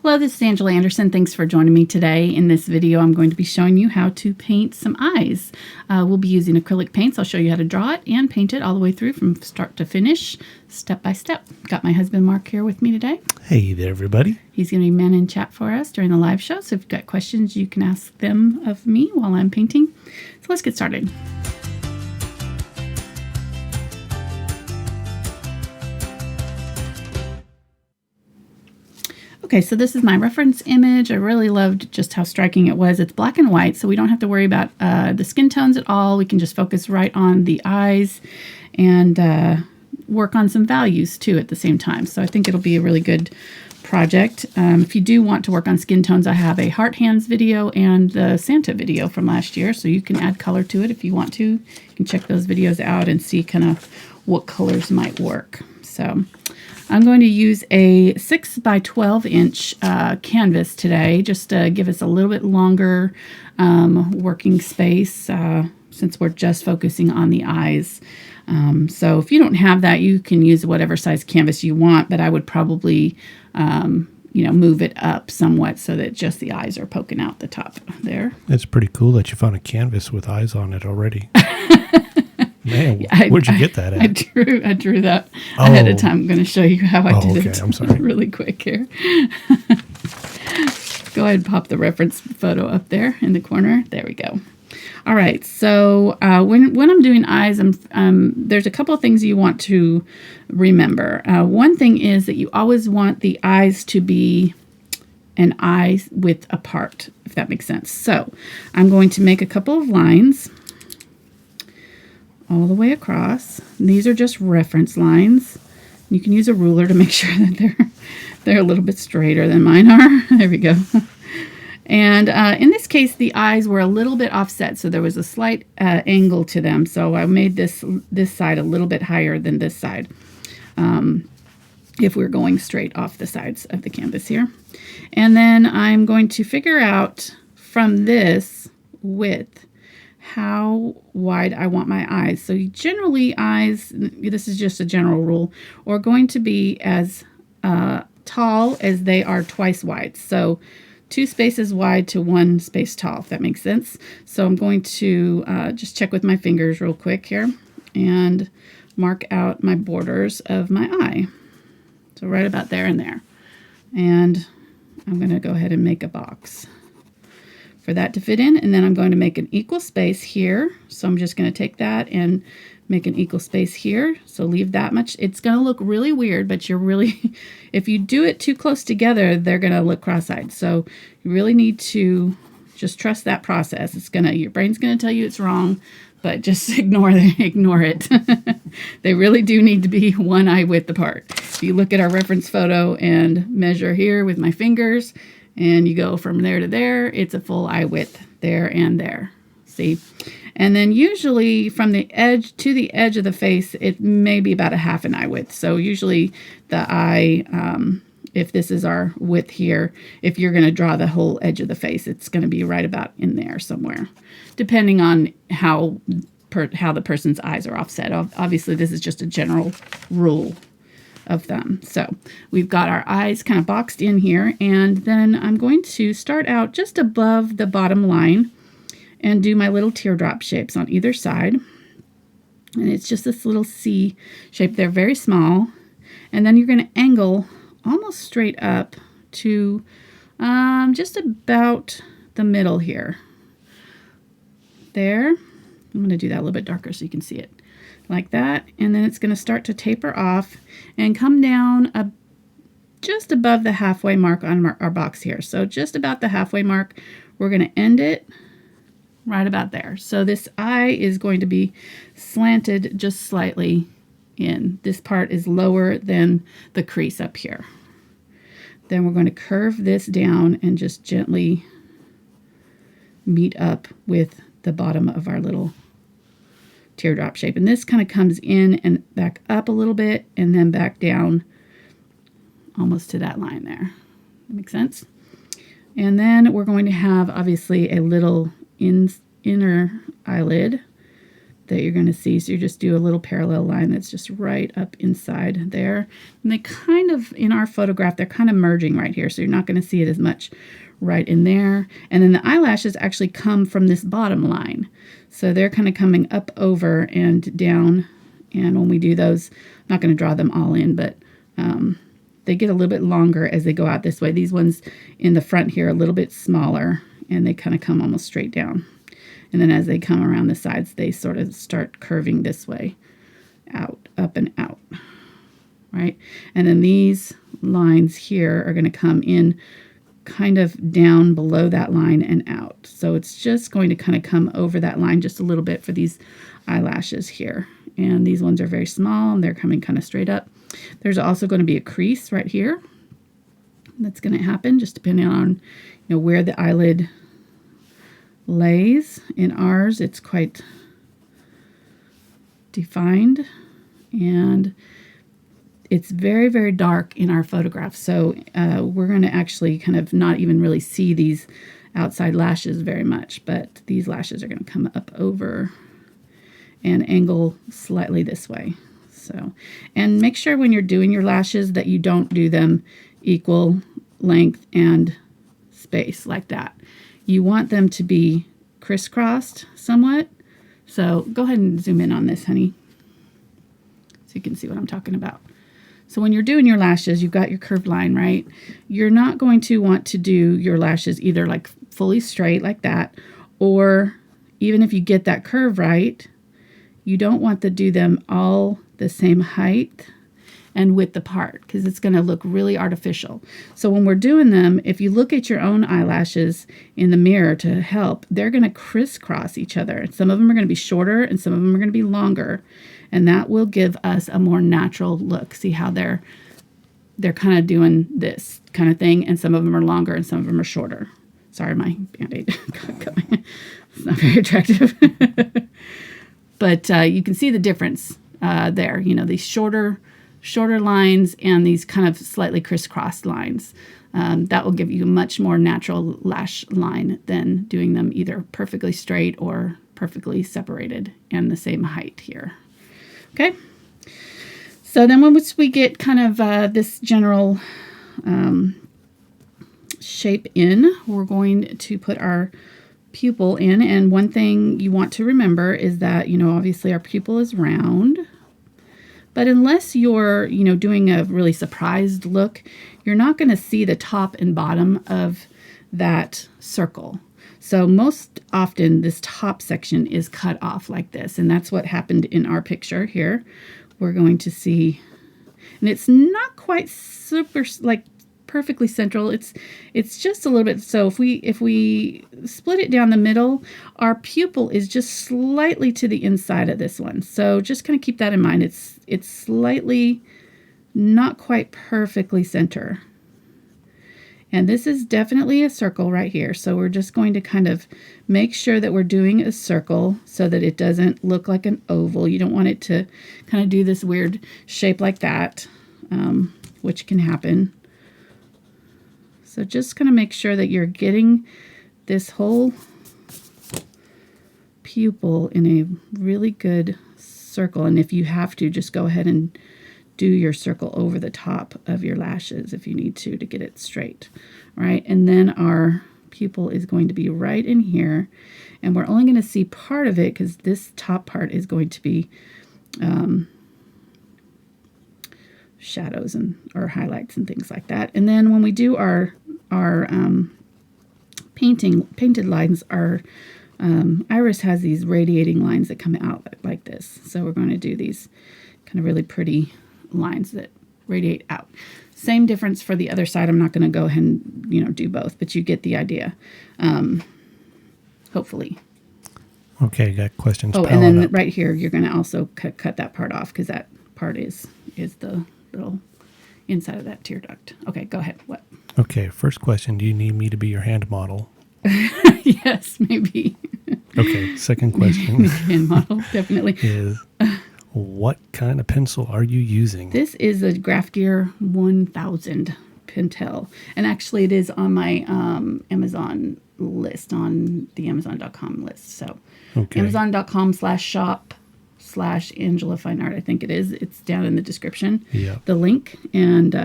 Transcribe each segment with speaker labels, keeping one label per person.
Speaker 1: Hello, this is Angela Anderson. Thanks for joining me today. In this video, I'm going to be showing you how to paint some eyes. We'll be using acrylic paints. I'll show you how to draw it and paint it all the way through from start to finish, step by step. Got my husband Mark here with me today.
Speaker 2: Hey there, everybody.
Speaker 1: He's going to be manning chat for us during the live show. So if you've got questions, you can ask them of me while I'm painting. So let's get started. Okay, so this is my reference image. I really loved just how striking it was. It's black and white, so we don't have to worry about the skin tones at all. We can just focus right on the eyes and work on some values too at the same time. So I think it'll be a really good project. If you do want to work on skin tones, I have a Heart Hands video and the Santa video from last year, so you can add color to it if you want to. You can check those videos out and see kind of what colors might work. So I'm going to use a 6 by 12 inch canvas today, just to give us a little bit longer working space since we're just focusing on the eyes. So if you don't have that, you can use whatever size canvas you want, but I would probably move it up somewhat so that just the eyes are poking out the top there.
Speaker 2: It's pretty cool that you found a canvas with eyes on it already. Man, yeah, where'd you get that at?
Speaker 1: I drew that ahead of time. I'm going to show you how I did it.
Speaker 2: I'm sorry.
Speaker 1: Really quick here. Go ahead and pop the reference photo up there in the corner. There we go. All right, so when I'm doing eyes, there's a couple of things you want to remember. One thing is that you always want the eyes to be an eye width apart, if that makes sense. So I'm going to make a couple of lines all the way across. And these are just reference lines. You can use a ruler to make sure that they're a little bit straighter than mine are. There we go. And in this case, the eyes were a little bit offset, so there was a slight angle to them. So I made this side a little bit higher than this side, if we're going straight off the sides of the canvas here. And then I'm going to figure out from this width how wide I want my eyes. So generally eyes, this is just a general rule, are going to be as tall as they are twice wide. So 2 spaces wide to 1 space tall, if that makes sense. So I'm going to just check with my fingers real quick here and mark out my borders of my eye. So right about there and there. And I'm going to go ahead and make a box for that to fit in, and then I'm going to make an equal space here. So I'm just going to take that and make an equal space here. So leave that much. It's going to look really weird, but if you do it too close together, they're going to look cross-eyed. So you really need to just trust that process. Your brain's going to tell you it's wrong, but just ignore it. They really do need to be 1 eye width apart. If you look at our reference photo and measure here with my fingers, and you go from there to there, it's a full eye width there and there. See? And then usually from the edge to the edge of the face, it may be about a half an eye width. So usually the eye, if this is our width here, if you're going to draw the whole edge of the face, it's going to be right about in there somewhere, depending on how the person's eyes are offset. Obviously, this is just a general rule of thumb. So we've got our eyes kind of boxed in here, and then I'm going to start out just above the bottom line and do my little teardrop shapes on either side. And it's just this little C shape. They're very small. And then you're going to angle almost straight up to just about the middle here. There. I'm going to do that a little bit darker so you can see it. Like that, and then it's going to start to taper off and come down just above the halfway mark on our box here. So just about the halfway mark, we're going to end it right about there. So this eye is going to be slanted just slightly in. This part is lower than the crease up here. Then we're going to curve this down and just gently meet up with the bottom of our little teardrop shape. And this kind of comes in and back up a little bit and then back down almost to that line there. That makes sense? And then we're going to have obviously a little inner eyelid that you're going to see. So you just do a little parallel line that's just right up inside there. And they kind of, in our photograph, they're kind of merging right here. So you're not going to see it as much right in there. And then the eyelashes actually come from this bottom line. So they're kind of coming up over and down. And when we do those, I'm not going to draw them all in, but they get a little bit longer as they go out this way. These ones in the front here are a little bit smaller, and they kind of come almost straight down. And then as they come around the sides, they sort of start curving this way, out, up and out, right? And then these lines here are going to come in kind of down below that line and out. So it's just going to kind of come over that line just a little bit for these eyelashes here. And these ones are very small, and they're coming kind of straight up. There's also going to be a crease right here that's going to happen just depending on, where the eyelid lays. In ours, it's quite defined, and it's very, very dark in our photograph. So we're going to actually kind of not even really see these outside lashes very much, but these lashes are going to come up over and angle slightly this way. So, and make sure when you're doing your lashes that you don't do them equal length and space like that. You want them to be crisscrossed somewhat. So go ahead and zoom in on this, honey, so you can see what I'm talking about. So when you're doing your lashes, you've got your curved line, right? You're not going to want to do your lashes either like fully straight like that, or even if you get that curve right, you don't want to do them all the same height and width apart, because it's going to look really artificial. So when we're doing them, if you look at your own eyelashes in the mirror to help, they're going to crisscross each other. Some of them are going to be shorter and some of them are going to be longer, and that will give us a more natural look. See how they're kind of doing this kind of thing, and some of them are longer and some of them are shorter. Sorry, my Band-Aid it's not very attractive. But you can see the difference there. These shorter lines and these kind of slightly crisscrossed lines. That will give you a much more natural lash line than doing them either perfectly straight or perfectly separated and the same height here. Okay. So then once we get kind of this general shape in, we're going to put our pupil in. And one thing you want to remember is that, obviously our pupil is round, but unless you're, doing a really surprised look, you're not going to see the top and bottom of that circle. So most often this top section is cut off like this, and that's what happened in our picture here. We're going to see, and it's not quite super like perfectly central. It's just a little bit. So if we split it down the middle, our pupil is just slightly to the inside of this one. So just kind of keep that in mind. It's slightly not quite perfectly center. And this is definitely a circle right here. So we're just going to kind of make sure that we're doing a circle so that it doesn't look like an oval. You don't want it to kind of do this weird shape like that, which can happen. So just kind of make sure that you're getting this whole pupil in a really good circle. And if you have to, just go ahead and do your circle over the top of your lashes if you need to get it straight. All right, and then our pupil is going to be right in here. And we're only going to see part of it because this top part is going to be shadows or highlights and things like that. And then when we do our painted lines, our iris has these radiating lines that come out like this. So we're going to do these kind of really pretty lines that radiate out. Same difference for the other side. I'm not going to go ahead and do both, but you get the idea. Hopefully.
Speaker 2: Okay, got questions.
Speaker 1: Oh, and then right here, you're going to also cut that part off because that part is the little inside of that tear duct. Okay, go ahead. What?
Speaker 2: Okay, first question. Do you need me to be your hand model?
Speaker 1: Yes, maybe.
Speaker 2: Okay, second question.
Speaker 1: Hand model, definitely.
Speaker 2: Is what kind of pencil are you using?
Speaker 1: This is a Graph Gear 1000 Pentel. And actually it is on my Amazon list, on the Amazon.com list. So
Speaker 2: Okay.
Speaker 1: Amazon.com/shop/Angela Fine Art. I think it is. It's down in the description.
Speaker 2: Yeah.
Speaker 1: The link. And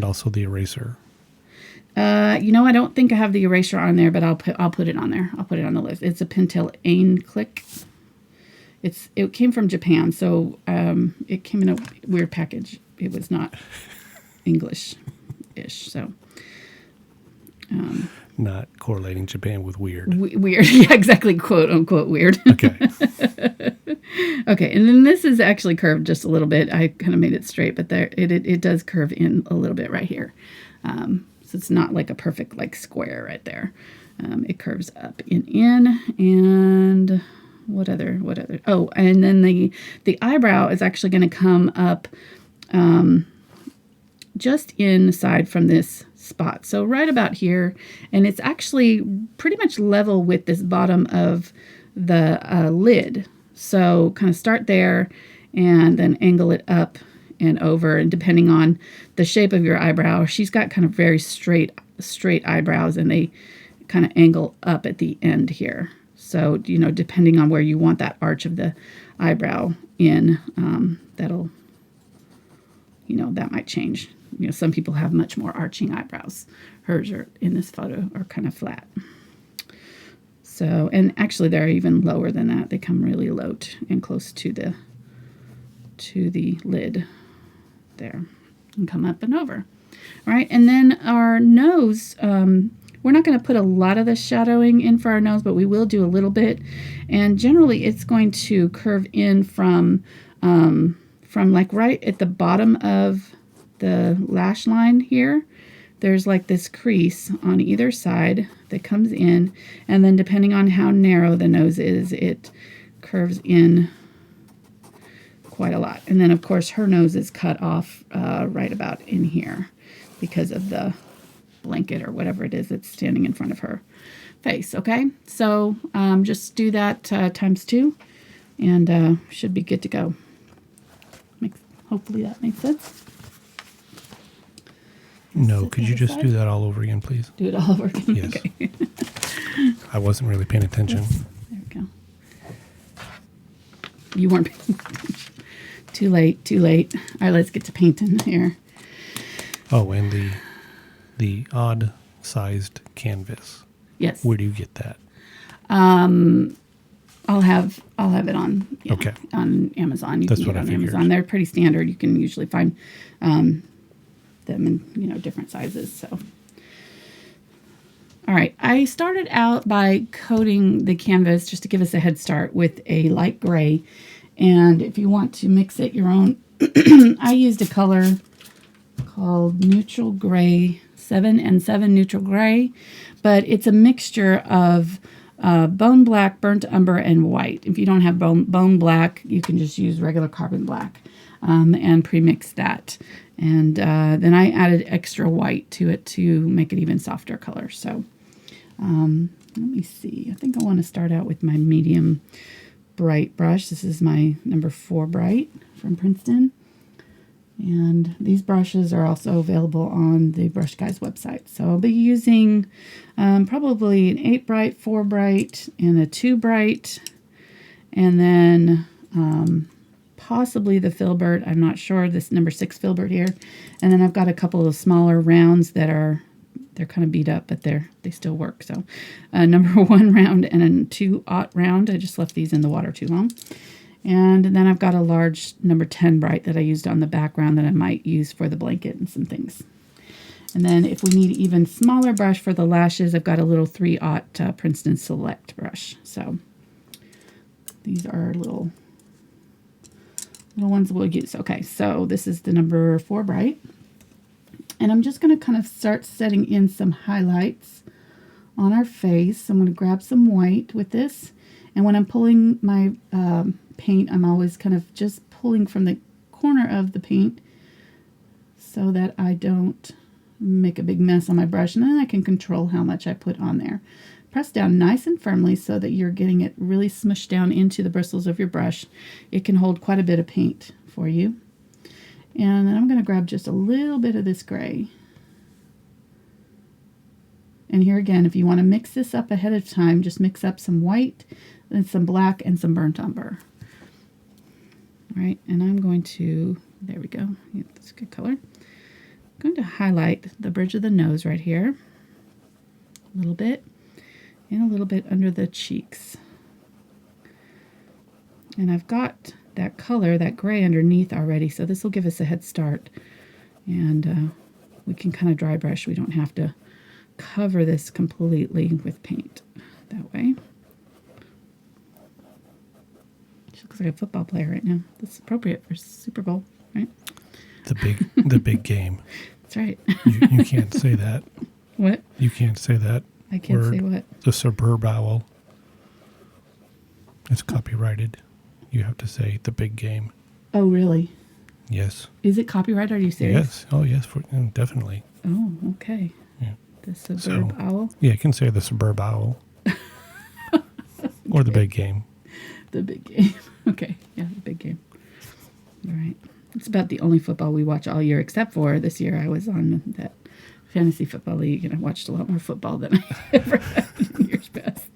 Speaker 2: also the eraser.
Speaker 1: I don't think I have the eraser on there, but I'll put it on there. I'll put it on the list. It's a Pentel Acrylic. It came from Japan, so it came in a weird package. It was not English-ish, so.
Speaker 2: Not correlating Japan with weird.
Speaker 1: Weird, yeah, exactly, quote unquote weird.
Speaker 2: Okay.
Speaker 1: Okay, and then this is actually curved just a little bit. I kind of made it straight, but there it does curve in a little bit right here. So it's not like a perfect like square right there. It curves up and in, and what other? Oh, and then the eyebrow is actually going to come up just inside from this spot. So right about here, and it's actually pretty much level with this bottom of the lid. So kind of start there and then angle it up and over, and depending on the shape of your eyebrow, she's got kind of very straight eyebrows, and they kind of angle up at the end here. So, depending on where you want that arch of the eyebrow in, that'll, that might change. Some people have much more arching eyebrows. Hers are, in this photo, are kind of flat. So, and actually they're even lower than that. They come really low and close to the lid there, and come up and over. All right, and then our nose, we're not going to put a lot of the shadowing in for our nose, but we will do a little bit. And generally it's going to curve in from like right at the bottom of the lash line here. There's like this crease on either side that comes in, and then depending on how narrow the nose is, it curves in quite a lot. And then of course her nose is cut off right about in here because of the blanket or whatever it is that's standing in front of her face. Okay, so just do that times 2, and should be good to go. Hopefully that makes sense.
Speaker 2: No, could you just do that all over again, please?
Speaker 1: Do it all over again?
Speaker 2: Yes.
Speaker 1: Okay.
Speaker 2: I wasn't really paying attention.
Speaker 1: There we go. You weren't paying attention. Too late. All right, let's get to painting here.
Speaker 2: Oh, and the odd-sized canvas.
Speaker 1: Yes.
Speaker 2: Where do you get that?
Speaker 1: I'll have it on.
Speaker 2: Okay.
Speaker 1: On Amazon. You
Speaker 2: That's
Speaker 1: can
Speaker 2: what
Speaker 1: get
Speaker 2: I
Speaker 1: on
Speaker 2: figured.
Speaker 1: Amazon. They're pretty standard. You can usually find them in different sizes. So, all right. I started out by coating the canvas just to give us a head start with a light gray, and if you want to mix it your own, I used a color called Neutral Gray 7 and 7 Neutral Gray, but it's a mixture of bone black, burnt umber, and white. If you don't have bone black, you can just use regular carbon black and pre-mix that. And then I added extra white to it to make it even softer color. So let me see. I think I want to start out with my medium bright brush. This is my number 4 bright from Princeton. And these brushes are also available on the Brush Guy's website. So I'll be using probably an 8 bright, 4 bright, and a 2 bright, and then possibly the Filbert. I'm not sure. This number 6 Filbert here. And then I've got a couple of smaller rounds that they're kind of beat up, but they still work. So number 1 round and a 2-aught round. I just left these in the water too long. And then I've got a large number 10 bright that I used on the background that I might use for the blanket and some things. And then if we need an even smaller brush for the lashes, I've got a little 3-aught Princeton Select brush. So these are little ones we'll use. Okay, so this is the number 4 bright. And I'm just going to kind of start setting in some highlights on our face. I'm going to grab some white with this. And when I'm pulling my paint, I'm always kind of just pulling from the corner of the paint so that I don't make a big mess on my brush. And then I can control how much I put on there. Press down nice and firmly so that you're getting it really smushed down into the bristles of your brush. It can hold quite a bit of paint for you. And then I'm going to grab just a little bit of this gray. And here again, if you want to mix this up ahead of time, just mix up some white and some black and some burnt umber. All right, and I'm going to, there we go. Yeah, that's a good color. I'm going to highlight the bridge of the nose right here a little bit and a little bit under the cheeks. And I've got that color, that gray underneath already, so this will give us a head start. And we can kind of dry brush. We don't have to cover this completely with paint that way. She looks like a football player right now. That's appropriate for Super Bowl, right?
Speaker 2: The big game.
Speaker 1: That's right.
Speaker 2: You can't say that.
Speaker 1: What?
Speaker 2: You can't say that.
Speaker 1: I can't
Speaker 2: word.
Speaker 1: say what?
Speaker 2: The suburb owl. It's copyrighted. You have to say the big game.
Speaker 1: Oh, really?
Speaker 2: Yes.
Speaker 1: Is it copyrighted? Are you serious?
Speaker 2: Yes. Oh, yes. Definitely.
Speaker 1: Oh, okay.
Speaker 2: Yeah.
Speaker 1: The suburb owl?
Speaker 2: Yeah, you can say the suburb owl. Or the big game.
Speaker 1: The big game. Okay. Yeah, the big game. All right. It's about the only football we watch all year, except for this year I was on that fantasy football league, and I watched a lot more football than I ever have in years past.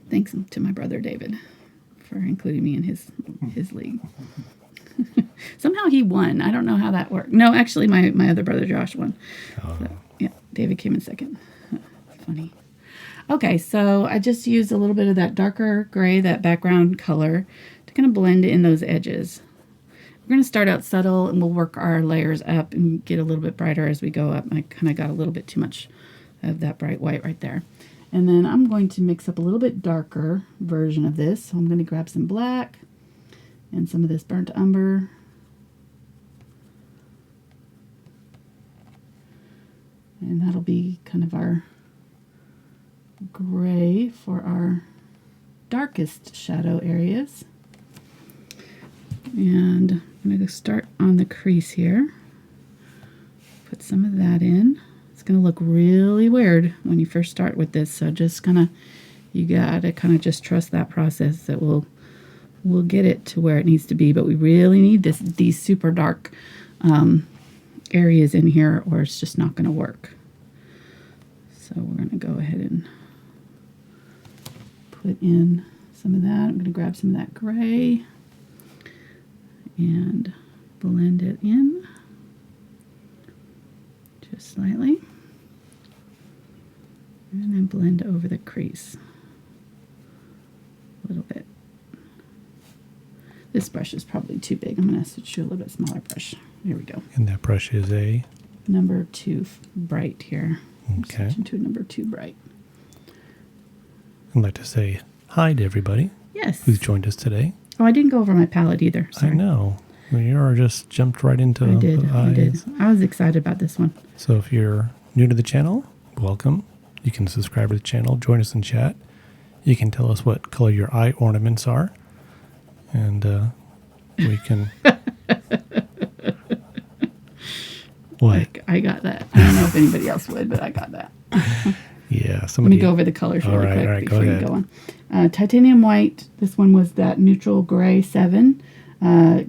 Speaker 1: Thanks to my brother David for including me in his league. Somehow he won. I don't know how that worked. No, actually, my other brother Josh won.
Speaker 2: Oh.
Speaker 1: So, yeah, David came in second. Funny. Okay, so I just used a little bit of that darker gray, that background color, to kind of blend in those edges. We're going to start out subtle, and we'll work our layers up and get a little bit brighter as we go up. I kind of got a little bit too much of that bright white right there. And then I'm going to mix up a little bit darker version of this. So I'm going to grab some black and some of this burnt umber. And that'll be kind of our gray for our darkest shadow areas. And I'm going to start on the crease here. Put some of that in. It's going to look really weird when you first start with this, so just kind of, you got to kind of just trust that process that we'll get it to where it needs to be, but we really need these super dark areas in here, or it's just not going to work. So we're going to go ahead and put in some of that. I'm going to grab some of that gray and blend it in just slightly, and then blend over the crease a little bit. This brush is probably too big. I'm going to switch to a little bit smaller brush. Here we go.
Speaker 2: And that brush is a?
Speaker 1: Number 2 bright here.
Speaker 2: Okay.
Speaker 1: Switching to a number 2 bright.
Speaker 2: I'd like to say hi to everybody.
Speaker 1: Yes.
Speaker 2: Who's joined us today.
Speaker 1: Oh, I didn't go over my palette either. Sorry.
Speaker 2: I know. You just jumped right into
Speaker 1: I did.
Speaker 2: the eyes.
Speaker 1: I did. I was excited about this one.
Speaker 2: So if you're new to the channel, welcome. You can subscribe to the channel, join us in chat. You can tell us what color your eye ornaments are. And we can... What?
Speaker 1: I got that. I don't know if anybody else would, but I got that.
Speaker 2: Yeah.
Speaker 1: Let me go over the colors really quick before you go on. Titanium white. This one was that neutral gray 7.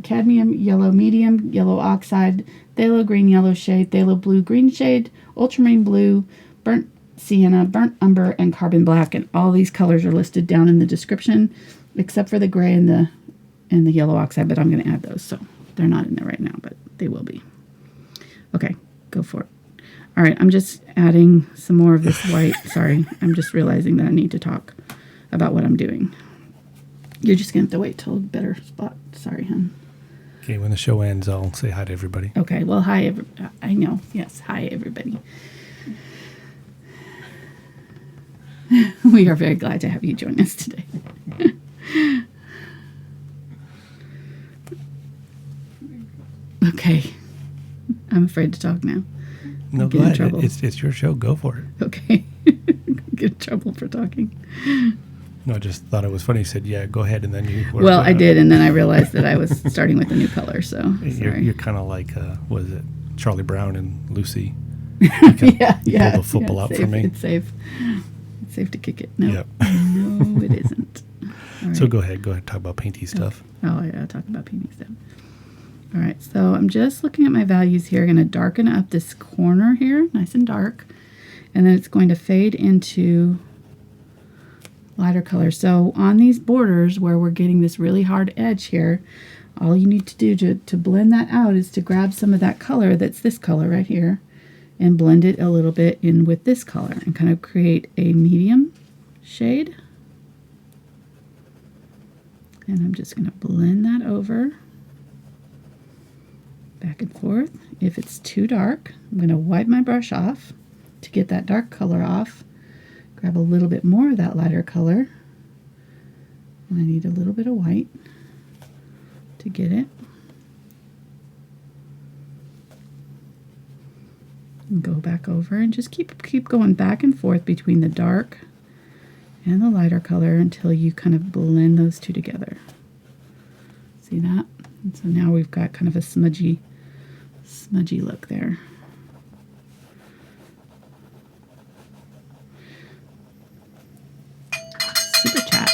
Speaker 1: Cadmium yellow medium, yellow oxide, phthalo green yellow shade, phthalo blue green shade, ultramarine blue, burnt sienna, burnt umber, and carbon black. And all these colors are listed down in the description, except for the gray and the yellow oxide. But I'm going to add those, so they're not in there right now, but they will be. Okay, go for it. All right, I'm just adding some more of this white. Sorry, I'm just realizing that I need to talk about what I'm doing. You're just going to have to wait till a better spot. Sorry, hon.
Speaker 2: Okay, when the show ends, I'll say hi to everybody.
Speaker 1: Okay, well, hi, I know. Yes, hi, everybody. We are very glad to have you join us today. Okay. I'm afraid to talk now.
Speaker 2: No, go ahead. It's your show. Go for it.
Speaker 1: Okay. Get in trouble for talking.
Speaker 2: No, I just thought it was funny. You said, yeah, go ahead. And then you were...
Speaker 1: Well, I did. And then I realized that I was starting with a new color. So
Speaker 2: you're kind of like, what is it? Charlie Brown and Lucy.
Speaker 1: Yeah.
Speaker 2: Pull the football out for me.
Speaker 1: It's safe. It's safe to kick it. No,
Speaker 2: yep.
Speaker 1: No, it isn't.
Speaker 2: Right. So go ahead. Talk about painty stuff.
Speaker 1: Oh, yeah. Talk about painting stuff. All right, so I'm just looking at my values here. I'm going to darken up this corner here, nice and dark, and then it's going to fade into lighter color. So on these borders where we're getting this really hard edge here, all you need to do to blend that out is to grab some of that color that's this color right here and blend it a little bit in with this color and kind of create a medium shade. And I'm just going to blend that over, back and forth. If it's too dark, I'm going to wipe my brush off to get that dark color off. Grab a little bit more of that lighter color. And I need a little bit of white to get it. And go back over and just keep going back and forth between the dark and the lighter color until you kind of blend those two together. See that? And so now we've got kind of a smudgy look there. Super chat.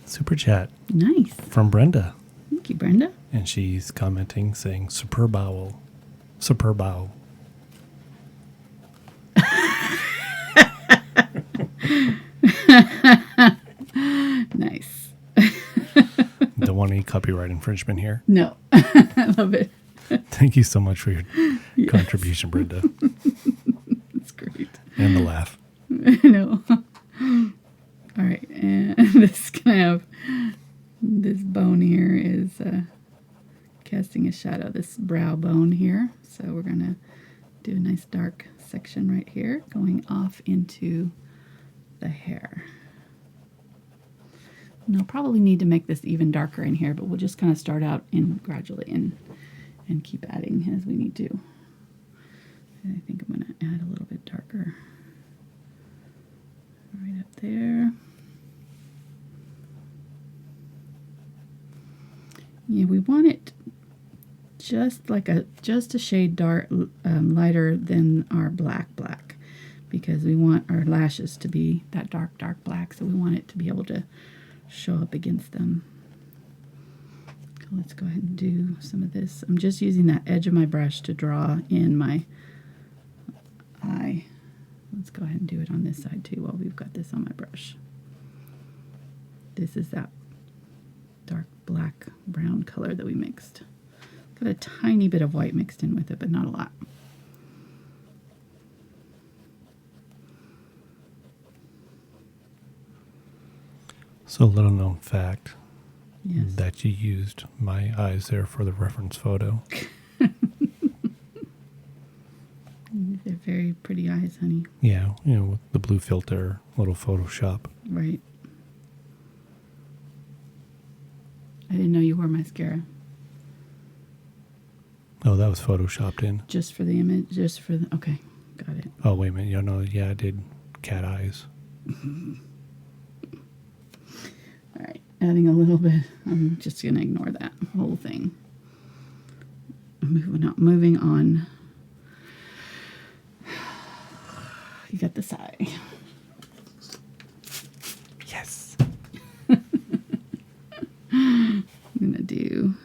Speaker 2: Super chat.
Speaker 1: Nice.
Speaker 2: From Brenda.
Speaker 1: Thank you, Brenda.
Speaker 2: And she's commenting saying, superb owl. Superb owl.
Speaker 1: Nice.
Speaker 2: Don't want any copyright infringement here.
Speaker 1: No. I love it.
Speaker 2: Thank you so much for your contribution, Brenda.
Speaker 1: That's great.
Speaker 2: And the laugh.
Speaker 1: I know. All right, and this kind of this bone here is casting a shadow, this brow bone here. So we're gonna do a nice dark section right here going off into the hair. And I'll probably need to make this even darker in here, but we'll just kind of start out in gradually and keep adding as we need to. And I think I'm going to add a little bit darker right up there. Yeah, we want it just like just a shade dark, lighter than our black, because we want our lashes to be that dark black. So we want it to be able to show up against them. Let's go ahead and do some of this. I'm just using that edge of my brush to draw in my eye. Let's go ahead and do it on this side too while we've got this on my brush. This is that dark black brown color that we mixed. Got a tiny bit of white mixed in with it, but not a lot.
Speaker 2: So a little known fact,
Speaker 1: yes,
Speaker 2: that you used my eyes there for the reference photo.
Speaker 1: They're very pretty eyes, honey.
Speaker 2: Yeah, with the blue filter, little Photoshop.
Speaker 1: Right. I didn't know you wore mascara.
Speaker 2: Oh, that was Photoshopped in.
Speaker 1: Just for the image, just for the, okay, got it.
Speaker 2: Oh, wait a minute. Yeah, I did cat eyes.
Speaker 1: All right, adding a little bit. I'm just going to ignore that whole thing. Moving on. You got this eye.
Speaker 2: Yes.
Speaker 1: I'm going to do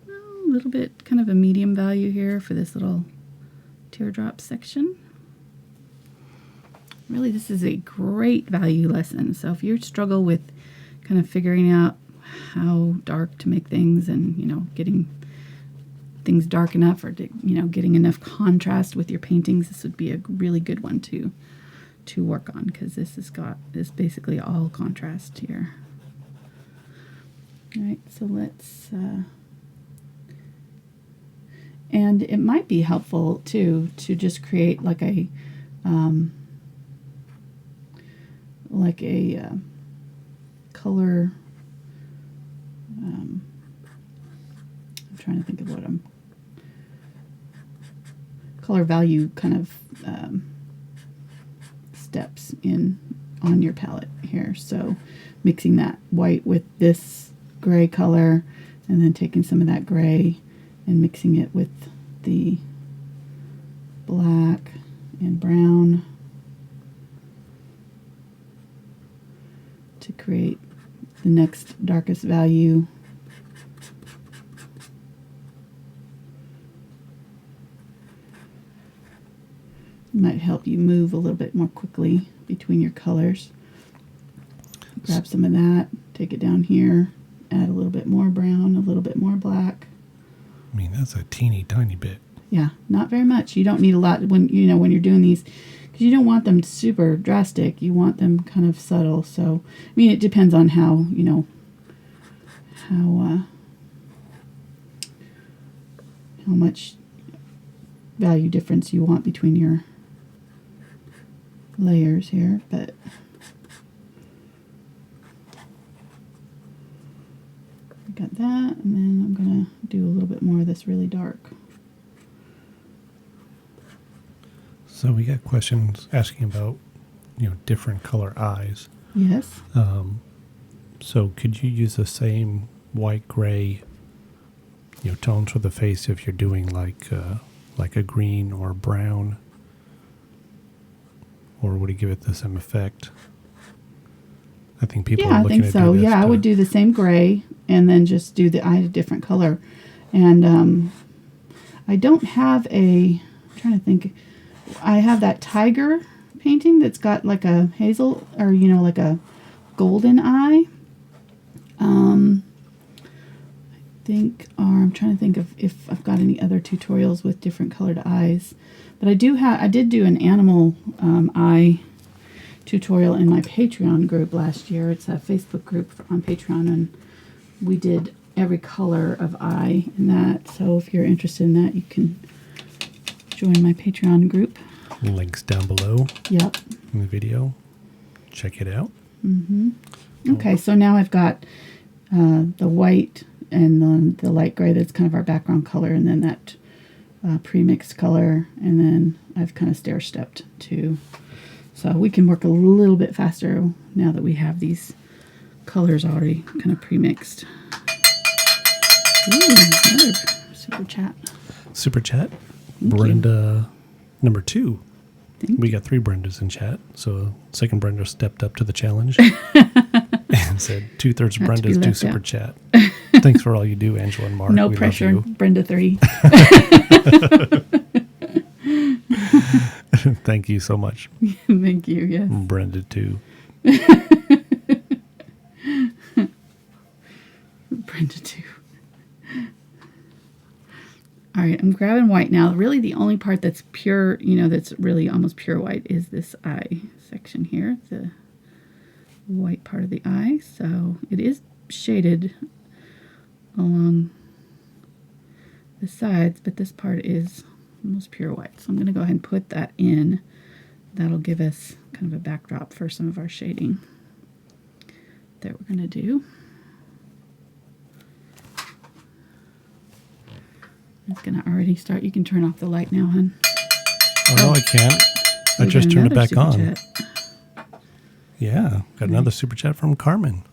Speaker 1: a little bit, kind of a medium value here for this little teardrop section. Really, this is a great value lesson. So if you struggle with kind of figuring out how dark to make things and, getting things dark enough or, getting enough contrast with your paintings, this would be a really good one to work on, because this is basically all contrast here. All right, so let's, and it might be helpful too to just create like a color. I'm trying to think of what color value kind of steps on your palette here. So mixing that white with this gray color, and then taking some of that gray and mixing it with the black and brown to create the next darkest value. Might help you move a little bit more quickly between your colors. Grab some of that, take it down here, add a little bit more brown, a little bit more black.
Speaker 2: I mean, that's a teeny tiny bit.
Speaker 1: Yeah, not very much. You don't need a lot when when you're doing these, because you don't want them super drastic. You want them kind of subtle. So, I mean, it depends on how how much value difference you want between your layers here, but I got that, and then I'm gonna do a little bit more of this really dark.
Speaker 2: So we got questions asking about, different color eyes.
Speaker 1: Yes.
Speaker 2: So could you use the same white, gray, tones for the face if you're doing like a green or brown? Or would it give it the same effect? I think people are looking
Speaker 1: I think so. Yeah, I would do the same gray and then just do the eye a different color. And I don't have I'm trying to think. I have that tiger painting that's got like a hazel or, like a golden eye. I'm trying to think of if I've got any other tutorials with different colored eyes. But I did do an animal eye tutorial in my Patreon group last year. It's a Facebook group on Patreon, and we did every color of eye in that. So if you're interested in that, you can join my Patreon group.
Speaker 2: Links down below.
Speaker 1: Yep.
Speaker 2: In the video. Check it out.
Speaker 1: Mm-hmm. Okay, so now I've got the white and the light gray that's kind of our background color, and then that pre-mixed color, and then I've kind of stair-stepped too. So we can work a little bit faster now that we have these colors already kind of pre-mixed. Ooh, another super chat.
Speaker 2: Super chat.
Speaker 1: Thank
Speaker 2: Brenda, number 2.
Speaker 1: Thank
Speaker 2: We got 3 Brendas in chat. So second Brenda stepped up to the challenge and said 2/3
Speaker 1: Not to be
Speaker 2: Brendas do
Speaker 1: left
Speaker 2: super
Speaker 1: out.
Speaker 2: chat. Thanks for all you do, Angela and Mark.
Speaker 1: No
Speaker 2: We
Speaker 1: pressure,
Speaker 2: love you.
Speaker 1: Brenda 3.
Speaker 2: Thank you so much.
Speaker 1: Thank you, yes.
Speaker 2: Brenda 2.
Speaker 1: Brenda 2. All right, I'm grabbing white now. Really the only part that's pure, that's really almost pure white is this eye section here, the white part of the eye. So it is shaded along the sides, but this part is almost pure white. So I'm going to go ahead and put that in. That'll give us kind of a backdrop for some of our shading that we're going to do. It's going to already start. You can turn off the light now, hon.
Speaker 2: Oh, no, I can't. I
Speaker 1: We
Speaker 2: just
Speaker 1: got
Speaker 2: turned it
Speaker 1: another
Speaker 2: back
Speaker 1: super
Speaker 2: on.
Speaker 1: chat.
Speaker 2: Yeah, got another super chat from Carmen.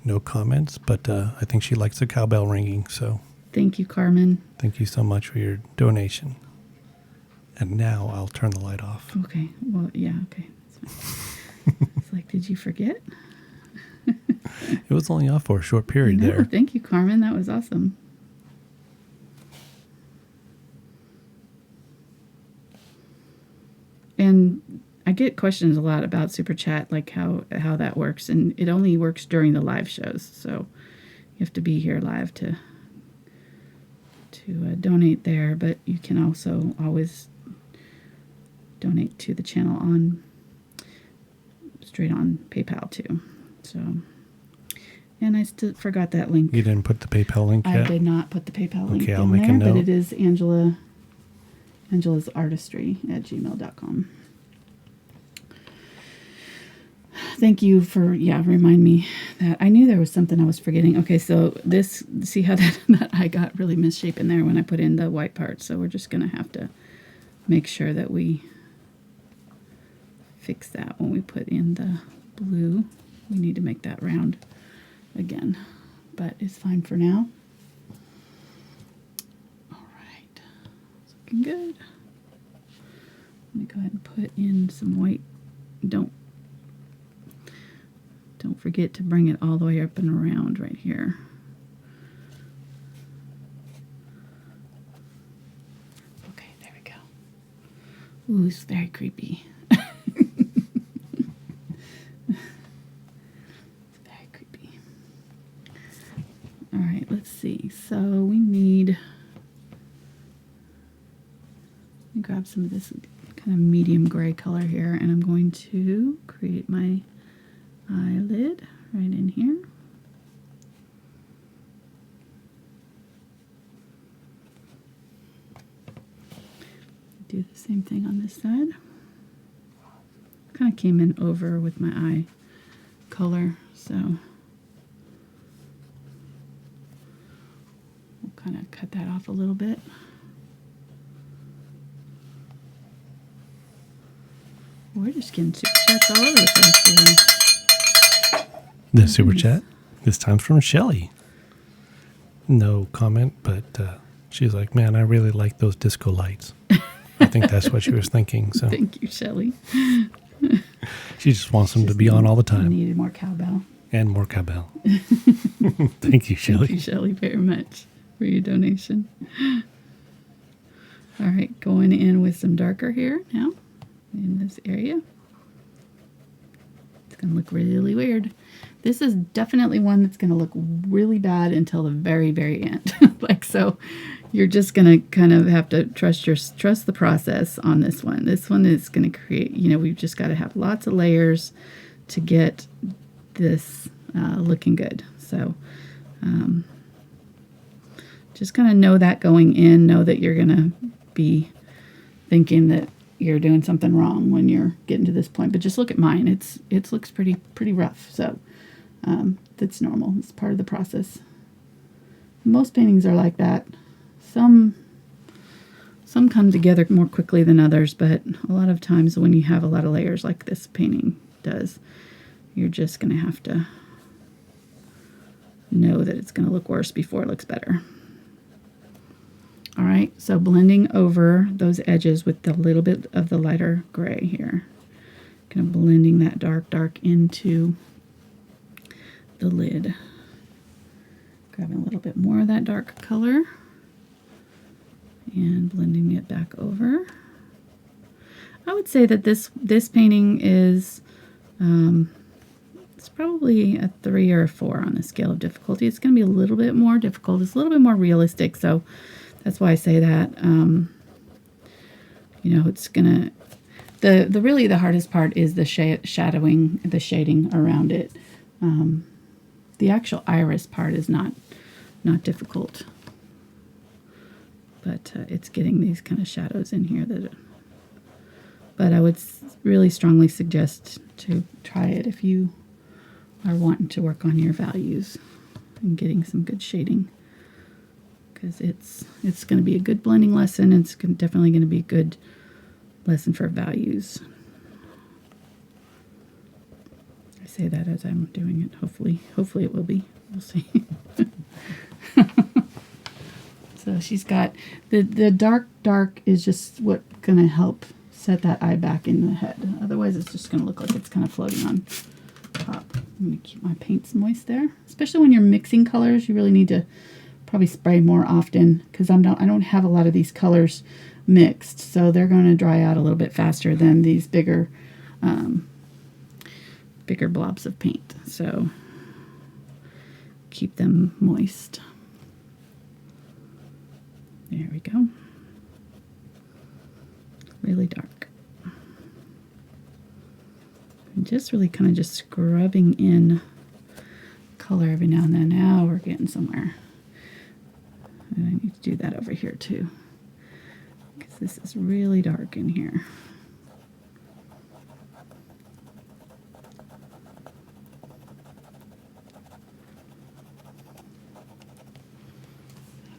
Speaker 2: No comments, but I think she likes the cowbell ringing, so
Speaker 1: Thank you, Carmen.
Speaker 2: thank you so much for your donation. And now I'll turn the light off.
Speaker 1: Okay. Well, yeah, okay. That's fine. It's like, did you forget?
Speaker 2: It was only off for a short period
Speaker 1: No,
Speaker 2: there.
Speaker 1: thank you, Carmen. That was awesome. And I get questions a lot about Super Chat, like how that works. And it only works during the live shows. So you have to be here live to donate there. But you can also always donate to the channel straight on PayPal too. So, and I still forgot that link.
Speaker 2: You didn't put the PayPal link
Speaker 1: I
Speaker 2: yet?
Speaker 1: did not put the PayPal link
Speaker 2: Okay, I'll
Speaker 1: in
Speaker 2: make a
Speaker 1: there, but
Speaker 2: note.
Speaker 1: it is Angela's Artistry at gmail.com. Thank you for, remind me that. I knew there was something I was forgetting. Okay, so see how that I got really misshapen there when I put in the white part. So we're just going to have to make sure that we fix that when we put in the blue. We need to make that round again, but it's fine for now. All right, it's looking good. Let me go ahead and put in some white. Don't Don't forget to bring it all the way up and around right here. Okay, there we go. Ooh, it's very creepy. All right, let's see. So we need, let me grab some of this kind of medium gray color here, and I'm going to create my eyelid right in here. Do the same thing on this side. Kind of came in over with my eye color, so kind of cut that off a little bit. We're just getting super chats all over the place today.
Speaker 2: The super chat this time's from Shelly. No comment, but she's like, "Man, I really like those disco lights." I think that's what she was thinking. So
Speaker 1: thank you, Shelly.
Speaker 2: She just wants them to be on all the time.
Speaker 1: Needed more cowbell.
Speaker 2: And more cowbell. Thank you, Shelly.
Speaker 1: Thank you, Shelly, very much for your donation. All right, going in with some darker here now in this area. It's going to look really weird. This is definitely one that's going to look really bad until the very, very end. Like, so you're just going to kind of have to trust the process on this one. This one is going to create, you know, we've just got to have lots of layers to get this looking good. So just kind of know that going in, know that you're going to be thinking that you're doing something wrong when you're getting to this point. But just look at mine. It looks pretty rough. So that's normal. It's part of the process. Most paintings are like that. Some come together more quickly than others, but a lot of times when you have a lot of layers like this painting does, you're just going to have to know that it's going to look worse before it looks better. All right, so blending over those edges with a little bit of the lighter gray here. Kind of blending that dark into the lid. Grabbing a little bit more of that dark color and blending it back over. I would say that this painting is it's probably a 3 or a 4 on the scale of difficulty. It's going to be a little bit more difficult. It's a little bit more realistic, so that's why I say that. You know, it's gonna the really the hardest part is the shadowing, the shading around it. The actual iris part is not difficult, but it's getting these kind of shadows in here that. But I would really strongly suggest to try it if you are wanting to work on your values and getting some good shading, because it's going to be a good blending lesson. It's definitely going to be a good lesson for values. I say that as I'm doing it. Hopefully it will be. We'll see. So she's got the dark is just what's going to help set that eye back in the head. Otherwise, it's just going to look like it's kind of floating on top. I'm going to keep my paints moist there. Especially when you're mixing colors, you really need to probably spray more often, because I don't have a lot of these colors mixed, so they're going to dry out a little bit faster than these bigger blobs of paint. So keep them moist. There we go. Really dark. And just really kind of just scrubbing in color every now and then. Now we're getting somewhere. And I need to do that over here too, because this is really dark in here.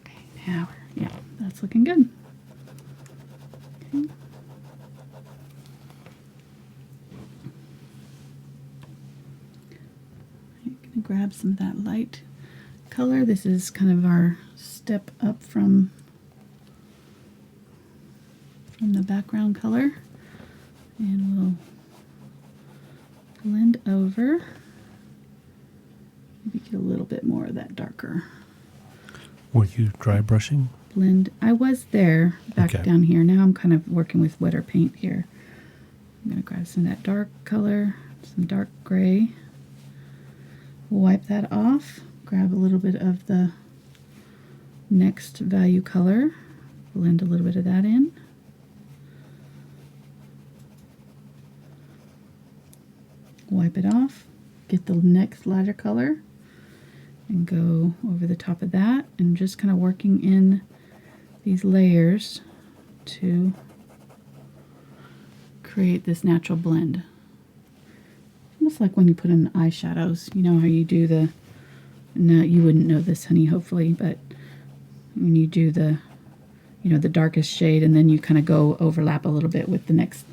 Speaker 1: Okay, now yeah, that's looking good. Okay. I'm going to grab some of that light color. This is kind of our step up from the background color, and we'll blend over Get a little bit more of that darker
Speaker 2: Were you dry brushing?
Speaker 1: blend. I was there back
Speaker 2: Okay.
Speaker 1: down here. Now I'm kind of working with wetter paint here. I'm going to grab some of that dark color, some dark gray. Wipe that off. Grab a little bit of the next value color. Blend a little bit of that in. Wipe it off. Get the next lighter color and go over the top of that, and just kind of working in these layers to create this natural blend. Almost like when you put in eyeshadows, you know how you do the, no, you wouldn't know this, honey, hopefully, but when you do the, you know, the darkest shade, and then you kind of go overlap a little bit with the next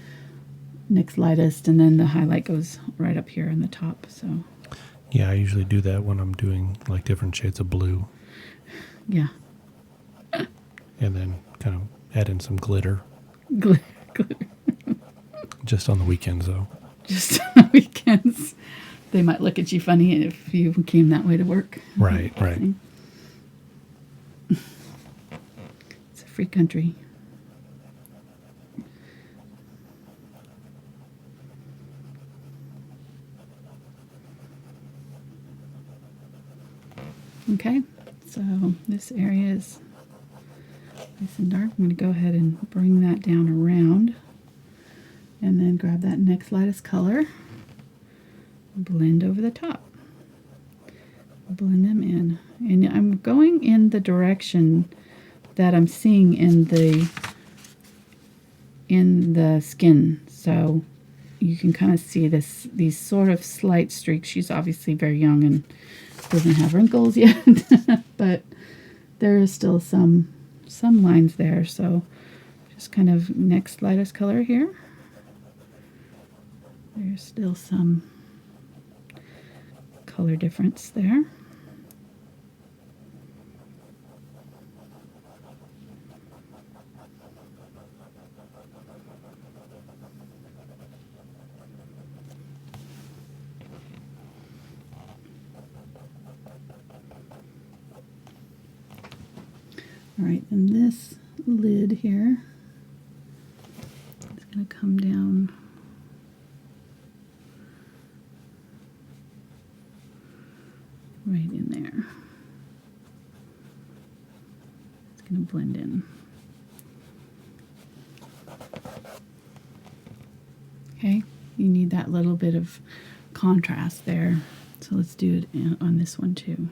Speaker 1: lightest, and then the highlight goes right up here on the top. So
Speaker 2: Yeah, I usually do that when I'm doing like different shades of blue,
Speaker 1: yeah.
Speaker 2: and then kind of add in some glitter.
Speaker 1: Glitter.
Speaker 2: Just on the weekends, though.
Speaker 1: Just on the weekends. They might look at you funny if you came that way to work.
Speaker 2: Right, right.
Speaker 1: It's a free country. Okay, so this area is nice and dark. I'm going to go ahead and bring that down around, and then grab that next lightest color, blend over the top, blend them in, and I'm going in the direction that I'm seeing in the skin, so you can kind of see these sort of slight streaks. She's obviously very young and doesn't have wrinkles yet, but there is still some lines there. So just kind of next lightest color here. There's still some color difference there. All right, and this lid here is going to come down right in there. It's going to blend in. Okay, you need that little bit of contrast there. So let's do it on this one too.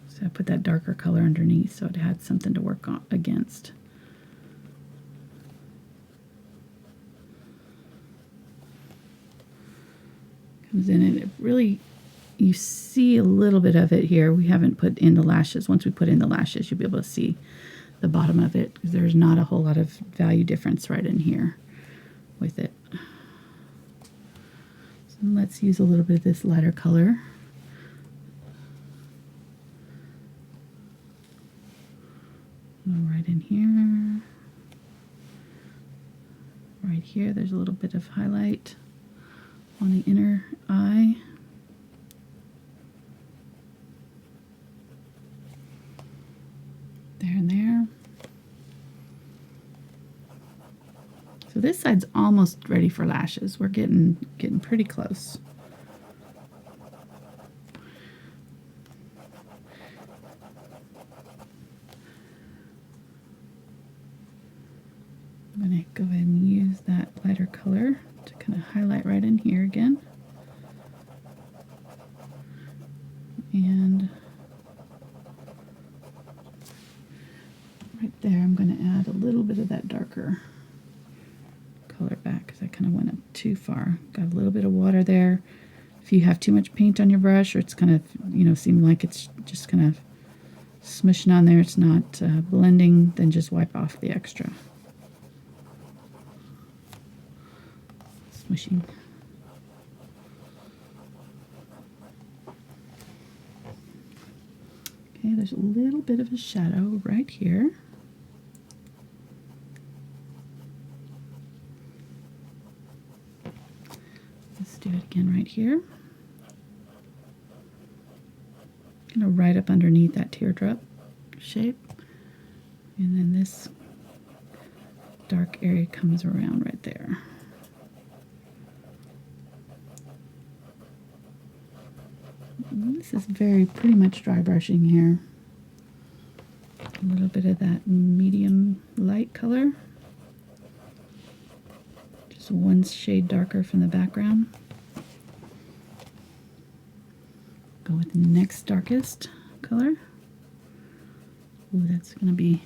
Speaker 1: So I put that darker color underneath so it had something to work on against. Comes in, and it really, you see a little bit of it here. We haven't put in the lashes. Once we put in the lashes, you'll be able to see the bottom of it, because there's not a whole lot of value difference right in here with it. So let's use a little bit of this lighter color. Right in here. Right here, there's a little bit of highlight on the inner eye. There and there. So this side's almost ready for lashes. We're getting pretty close. I'm going to go ahead and use that lighter color to kind of highlight right in here again. And right there, I'm going to add a little bit of that darker color back, because I kind of went up too far. Got a little bit of water there. If you have too much paint on your brush, or it's kind of, you know, seem like it's just kind of smushing on there, it's not blending, then just wipe off the extra. Smushing. Okay, there's a little bit of a shadow right here. Let's do it again right here. of right up underneath that teardrop shape. And then this dark area comes around right there. And this is pretty much dry brushing here. A little bit of that medium light color. Just one shade darker from the background. Go with the next darkest color. Ooh, that's going to be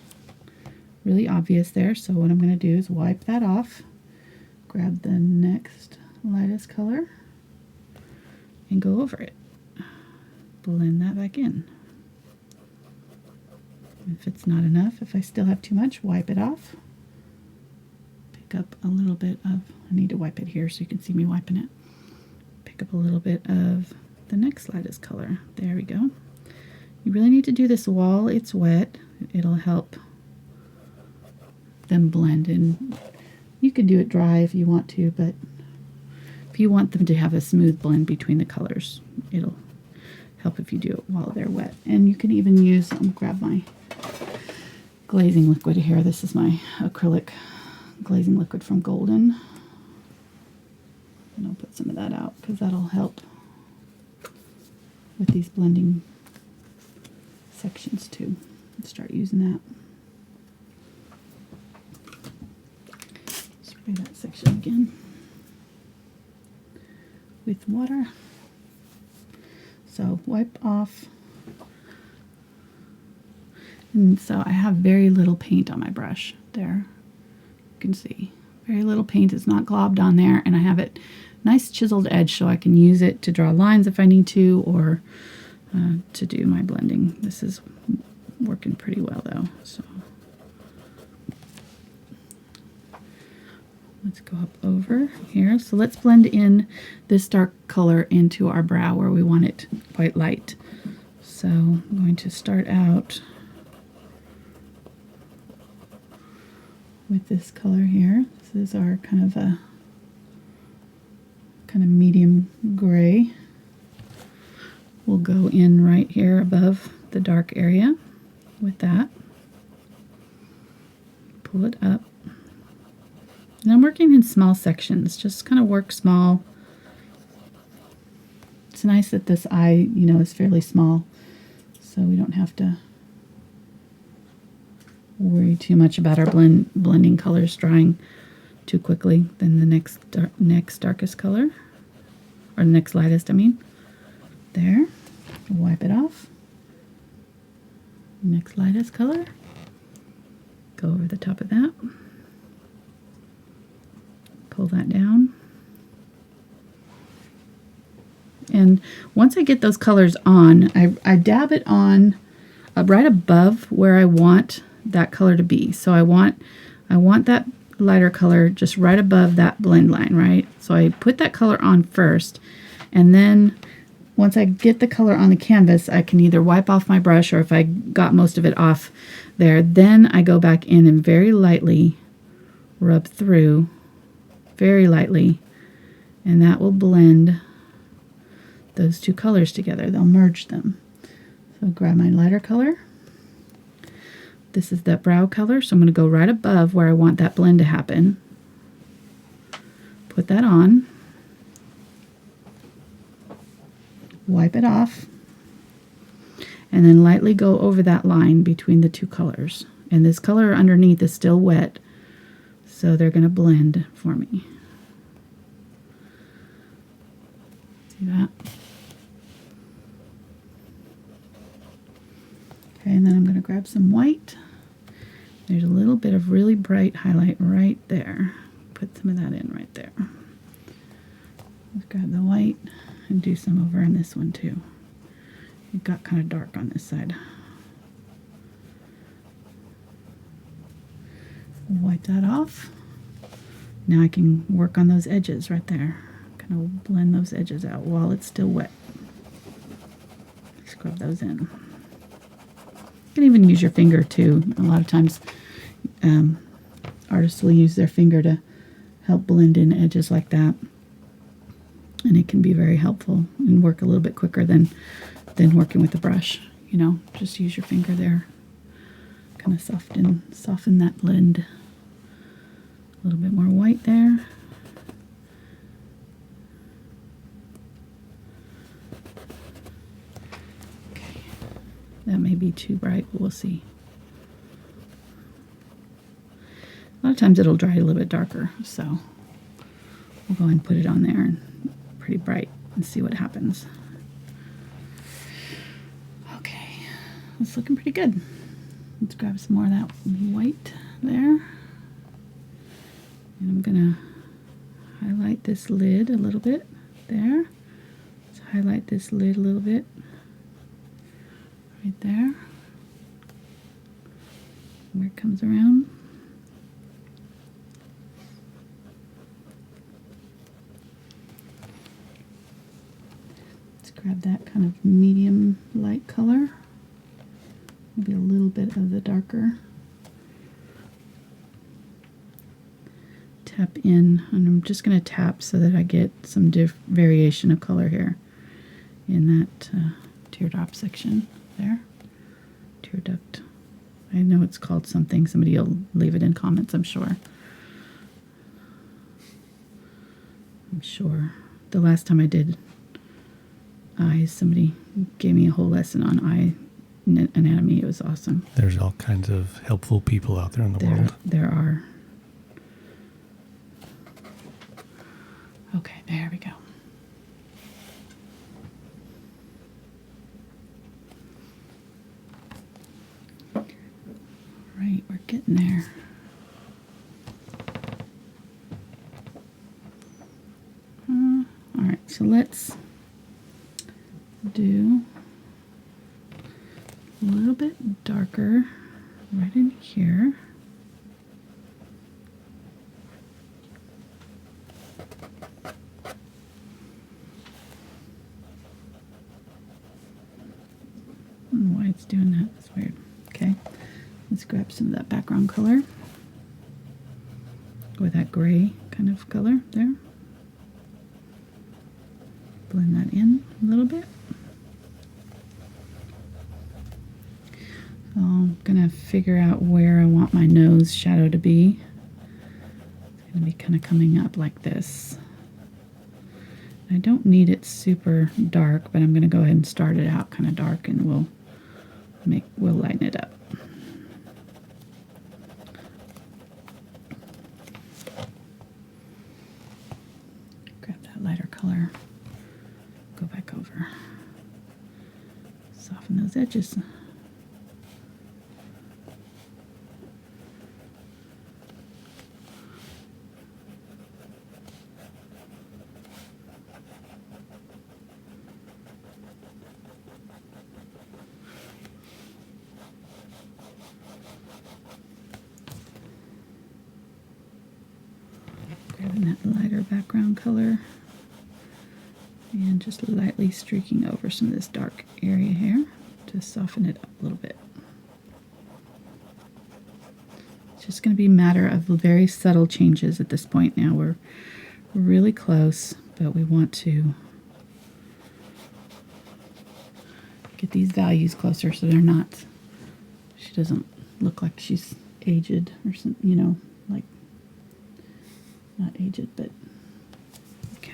Speaker 1: really obvious there. So what I'm going to do is wipe that off, grab the next lightest color, and go over it. Blend that back in. If it's not enough, if I still have too much, wipe it off. Pick up a little bit of, I need to wipe it here so you can see me wiping it. Pick up a little bit of the next lightest color. There we go. You really need to do this while it's wet. It'll help them blend in. You can do it dry if you want to, but if you want them to have a smooth blend between the colors, it'll help if you do it while they're wet. And you can even use, I'll grab my glazing liquid here. This is my acrylic glazing liquid from Golden. And I'll put some of that out because that'll help with these blending sections too. Start using that. Spray that section again with water. So wipe off. And so I have very little paint on my brush there. You can see very little paint. It's not globbed on there, and I have it nice chiseled edge so I can use it to draw lines if I need to, or to do my blending. This is working pretty well though. So let's go up over here. So let's blend in this dark color into our brow where we want it quite light. So I'm going to start out with this color here. This is our kind of medium gray. We'll go in right here above the dark area with that. Pull it up. And I'm working in small sections, just kind of work small. It's nice that this eye, is fairly small, so we don't have to worry too much about our blending colors drying too quickly. Then the next darkest color, or the next lightest, I mean. There. Wipe it off. Next lightest color. Go over the top of that. Pull that down. And once I get those colors on, I dab it on right above where I want that color to be. So I want that lighter color just right above that blend line, right? So I put that color on first, and then once I get the color on the canvas, I can either wipe off my brush, or if I got most of it off there, then I go back in and very lightly rub through, very lightly, and that will blend those two colors together. They'll merge them. So grab my lighter color. This is that brow color, so I'm going to go right above where I want that blend to happen. Put that on. Wipe it off. And then lightly go over that line between the two colors. And this color underneath is still wet, so they're going to blend for me. See that? Okay, and then I'm going to grab some white. There's a little bit of really bright highlight right there. Put some of that in right there. Let's grab the white and do some over on this one too. It got kind of dark on this side. Wipe that off. Now I can work on those edges right there. Kind of blend those edges out while it's still wet. Scrub those in. You can even use your finger too. A lot of times artists will use their finger to help blend in edges like that. And it can be very helpful and work a little bit quicker than working with a brush. you know, just use your finger there. Kind of soften that blend. A little bit more white there. Okay. That may be too bright, but we'll see. A lot of times it'll dry a little bit darker, so we'll go ahead and put it on there and pretty bright and see what happens. Okay, it's looking pretty good. Let's grab some more of that white there. And I'm gonna highlight this lid a little bit there. Let's highlight this lid a little bit right there, where it comes around. Let's grab that kind of medium light color, maybe a little bit of the darker. Tap in, and I'm just going to tap so that I get some variation of color here in that teardrop section there. Tear duct. I know it's called something. Somebody will leave it in comments, I'm sure. I'm sure. The last time I did eyes, somebody gave me a whole lesson on eye anatomy. It was awesome.
Speaker 2: There's all kinds of helpful people out there in the world.
Speaker 1: There are. Okay, there we go. All right, we're getting there. All right, so let's do a little bit darker right in here. I don't know why it's doing that. That's weird. Okay, let's grab some of that background color. Go with that gray kind of color there. Blend that in a little bit. So I'm gonna figure out where I want my nose shadow to be. It's gonna be kind of coming up like this. I don't need it super dark, but I'm gonna go ahead and start it out kind of dark, and we'll lighten it up. Grab that lighter color. Go back over. Soften those edges. Grabbing that lighter background color and just lightly streaking over some of this dark area here to soften it up a little bit. It's just going to be a matter of very subtle changes at this point now. We're really close, but we want to get these values closer so they're not, she doesn't look like she's aged or something, you know, like, not aged, but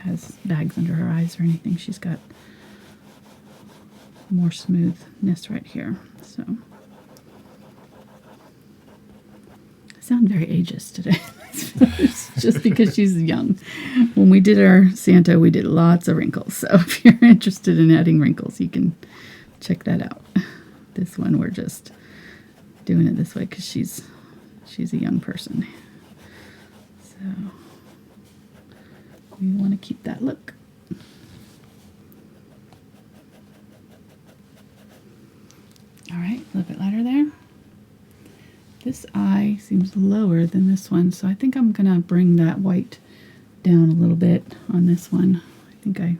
Speaker 1: has bags under her eyes or anything. She's got more smoothness right here. So I sound very ageist today. It's just because she's young. When we did our Santa, we did lots of wrinkles. So if you're interested in adding wrinkles, you can check that out. This one, we're just doing it this way because she's a young person. So we want to keep that look. All right, a little bit lighter there. This eye seems lower than this one, so I think I'm going to bring that white down a little bit on this one. I think I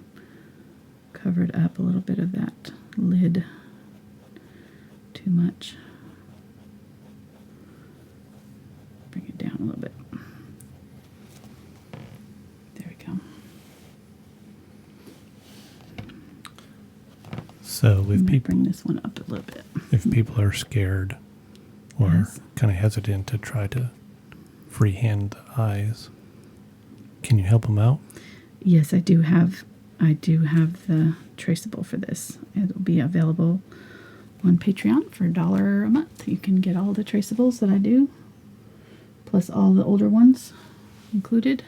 Speaker 1: covered up a little bit of that lid too much. Bring it down a little bit.
Speaker 2: So
Speaker 1: I'm gonna bring this one up a little bit.
Speaker 2: if people are scared or
Speaker 1: Yes.
Speaker 2: kind of hesitant to try to freehand the eyes, can you help them out?
Speaker 1: Yes, I do have the traceable for this. It'll be available on Patreon for $1 a month. You can get all the traceables that I do, plus all the older ones included.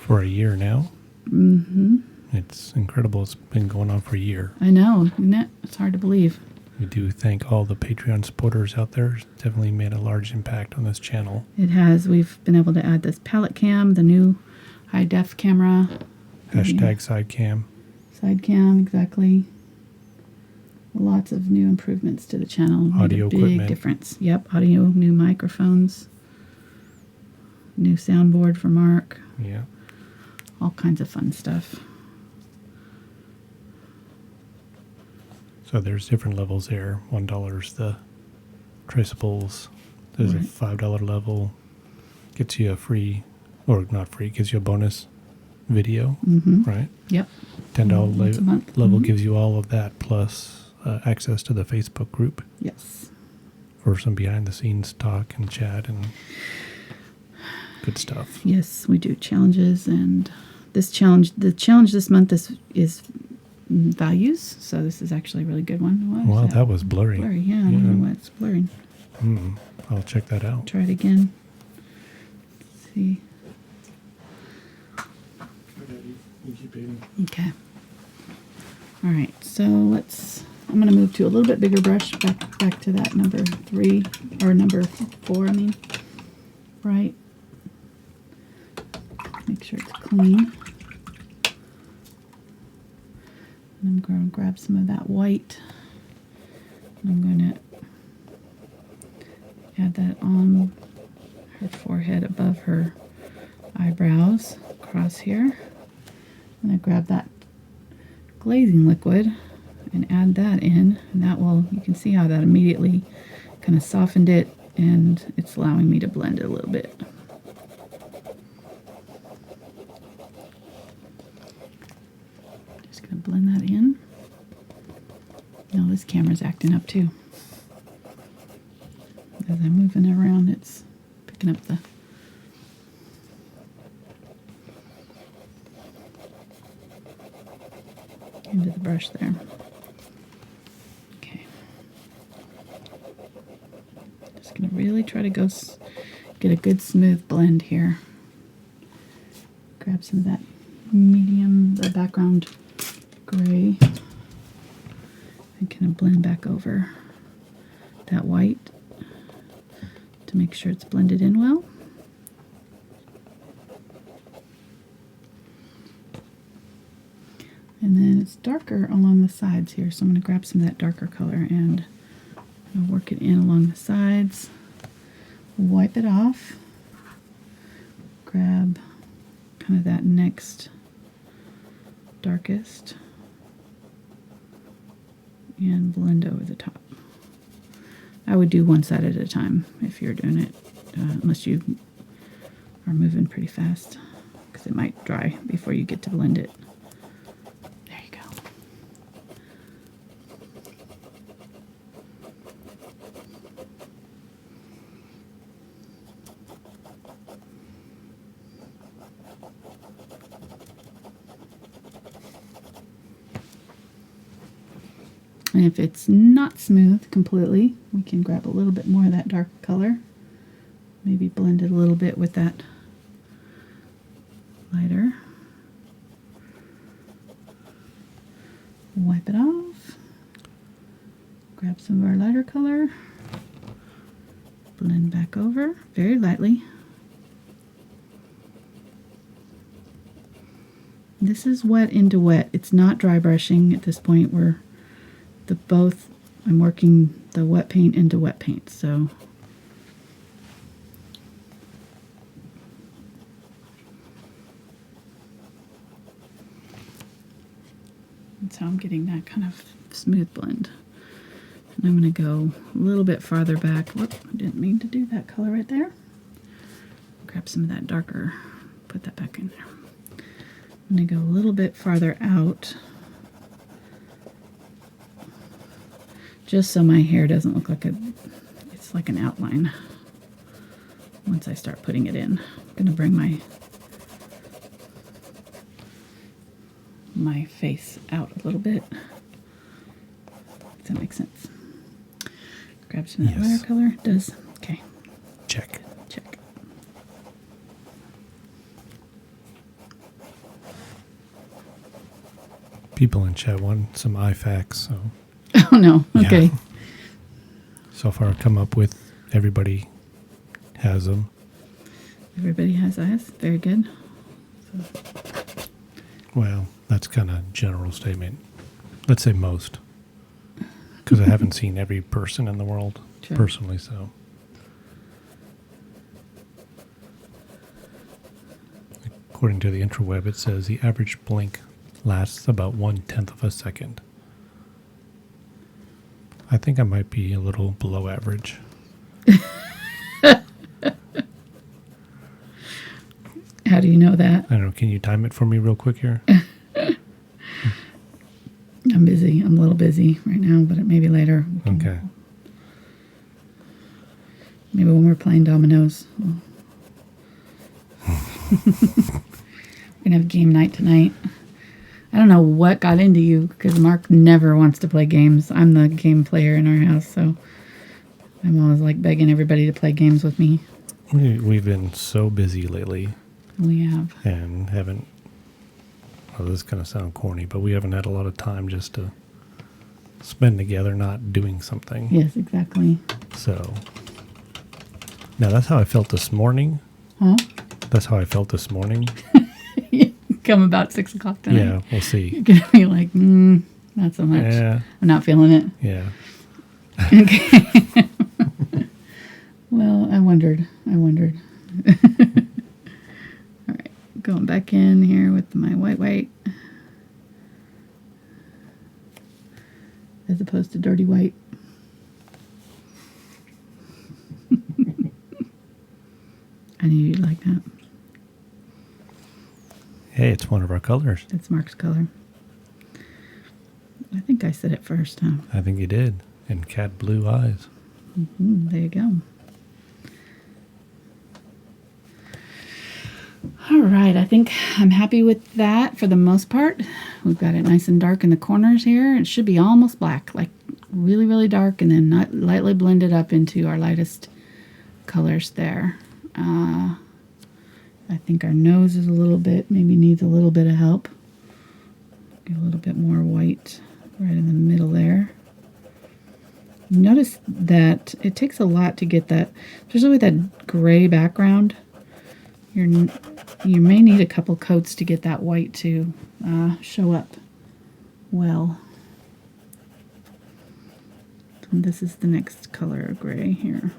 Speaker 2: For a year now?
Speaker 1: Mm-hmm.
Speaker 2: It's incredible. It's been going on for a year.
Speaker 1: I know, isn't it? It's hard to believe.
Speaker 2: We do thank all the Patreon supporters out there. It's definitely made a large impact on this channel.
Speaker 1: It has. We've been able to add this palette cam, the new high def camera.
Speaker 2: Hashtag side cam.
Speaker 1: Side cam, exactly. Lots of new improvements to the channel. Made
Speaker 2: Audio
Speaker 1: a big
Speaker 2: equipment.
Speaker 1: difference. Yep, audio, new microphones, new soundboard for Mark,
Speaker 2: Yeah.
Speaker 1: all kinds of fun stuff.
Speaker 2: So there's different levels there. $1 is the traceables. There's a
Speaker 1: Right.
Speaker 2: $5 level. Gets you a free, or not free, gives you a bonus video,
Speaker 1: Mm-hmm.
Speaker 2: right?
Speaker 1: Yep.
Speaker 2: $10
Speaker 1: Once a month.
Speaker 2: level
Speaker 1: Mhm.
Speaker 2: gives you all of that, plus access to the Facebook group
Speaker 1: Yes.
Speaker 2: for some behind the scenes talk and chat and good stuff.
Speaker 1: Yes, we do challenges, and the challenge this month is values. So this is actually a really good one. What is
Speaker 2: Well, that was blurry.
Speaker 1: blurry. Yeah, I don't know why it's blurring.
Speaker 2: I'll check that out.
Speaker 1: Try it again. Let's see. Okay. All right. So I'm going to move to a little bit bigger brush. Back to that number 3 or number 4. I mean, right. Make sure it's clean. And I'm going to grab some of that white. And I'm going to add that on her forehead above her eyebrows across here. I'm going to grab that glazing liquid and add that in, and that will, you can see how that immediately kind of softened it, and it's allowing me to blend it a little bit. Just going to blend that in. Now this camera's acting up too. As I'm moving it around, it's picking up the into the brush there. Okay. Just going to really try to get a good smooth blend here. Grab some of that the background gray, and kind of blend back over that white to make sure it's blended in well. And then it's darker along the sides here, so I'm going to grab some of that darker color and I'll work it in along the sides. Wipe it off. Grab kind of that next darkest and blend over the top. I would do one side at a time if you're doing it, unless you are moving pretty fast, because it might dry before you get to blend it. There you go. And if it's not smooth completely, we can grab a little bit more of that dark color. Maybe blend it a little bit with that lighter. Wipe it off. Grab some of our lighter color. Blend back over very lightly. This is wet into wet. It's not dry brushing at this point. I'm working the wet paint into wet paint, so that's how I'm getting that kind of smooth blend. And I'm going to go a little bit farther back. Whoop, I didn't mean to do that color right there. Grab some of that darker, put that back in there. I'm going to go a little bit farther out just so my hair doesn't look like it's like an outline once I start putting it in. I'm going to bring my face out a little bit. Does that make sense? Grab some of that watercolor. It does. Okay.
Speaker 2: Check.
Speaker 1: Check.
Speaker 2: People in chat want some eye facts, so.
Speaker 1: Oh, no. Okay.
Speaker 2: Yeah. So far, I've come up with everybody has them.
Speaker 1: Everybody has eyes. Very good. So.
Speaker 2: Well, that's kind of general statement. Let's say most. Because I haven't seen every person in the world personally, so. According to the interweb, it says the average blink lasts about 1/10 of a second. I think I might be a little below average.
Speaker 1: How do you know that?
Speaker 2: I don't know. Can you time it for me real quick here?
Speaker 1: I'm busy. I'm a little busy right now, but maybe later.
Speaker 2: Okay.
Speaker 1: Maybe when we're playing dominoes. We're going to have game night tonight. I don't know what got into you, because Mark never wants to play games. I'm the game player in our house, so I'm always like begging everybody to play games with me.
Speaker 2: We've been so busy lately.
Speaker 1: We have.
Speaker 2: And haven't, well, this is going to sound corny, but we haven't had a lot of time just to spend together not doing something.
Speaker 1: Yes, exactly.
Speaker 2: So, now that's how I felt this morning.
Speaker 1: Huh?
Speaker 2: That's how I felt this morning.
Speaker 1: Come about 6 o'clock tonight.
Speaker 2: Yeah, we'll see.
Speaker 1: You're going to be like, not so much.
Speaker 2: Yeah.
Speaker 1: I'm not feeling it.
Speaker 2: Yeah.
Speaker 1: Okay. Well, I wondered. All right, going back in here with my white. As opposed to dirty white. I knew you'd like that.
Speaker 2: Hey, it's one of our colors.
Speaker 1: It's Mark's color. I think I said it first, huh?
Speaker 2: I think you did. And cat blue eyes.
Speaker 1: There you go. All right, I think I'm happy with that for the most part. We've got it nice and dark in the corners here. It should be almost black, like really, really dark, and then not lightly blended up into our lightest colors there. I think our nose is a little bit, maybe needs a little bit of help. Get a little bit more white right in the middle there. Notice that it takes a lot to get that, especially with that gray background. You may need a couple coats to get that white to show up well. And this is the next color of gray here.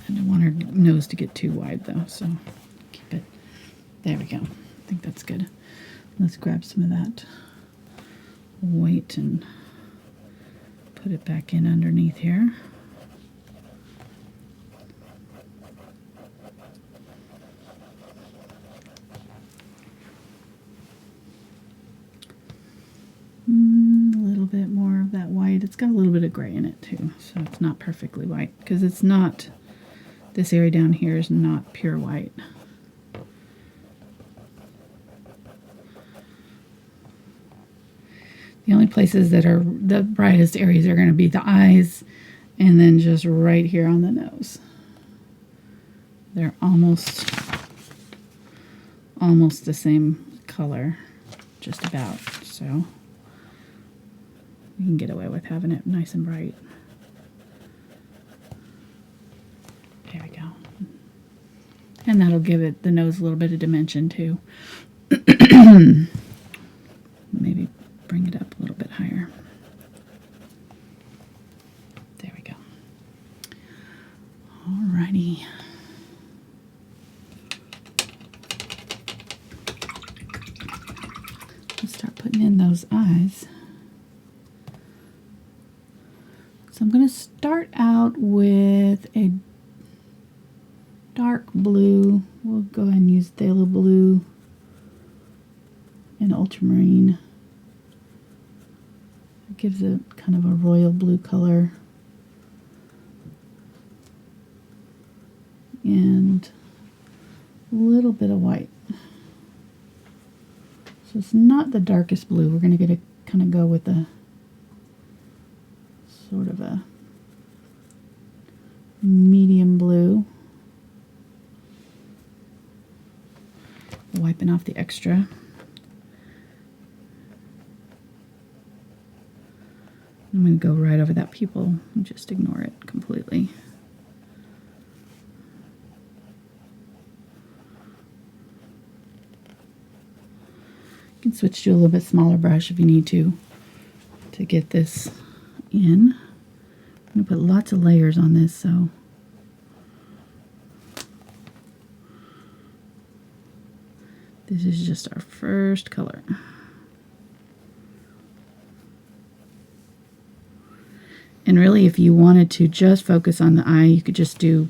Speaker 1: I don't want her nose to get too wide though, so keep it. There we go. I think that's good. Let's grab some of that white and put it back in underneath here. A little bit more of that white. It's got a little bit of gray in it too, so it's not perfectly white, because it's not, this area down here is not pure white. The only places that are the brightest areas are going to be the eyes and then just right here on the nose. They're almost the same color, just about, so you can get away with having it nice and bright. There we go. And that'll give it the nose a little bit of dimension too. Maybe bring it up a little bit higher. There we go. Alrighty. Let's start putting in those eyes. So I'm going to start out with a dark blue. We'll go ahead and use Phthalo blue and ultramarine. It gives a kind of a royal blue color. And a little bit of white. So it's not the darkest blue. We're going to kind of go with a sort of a medium blue. Wiping off the extra. I'm going to go right over that pupil and just ignore it completely. You can switch to a little bit smaller brush if you need to get this in. I'm going to put lots of layers on this, so this is just our first color. And really, if you wanted to just focus on the eye, you could just do,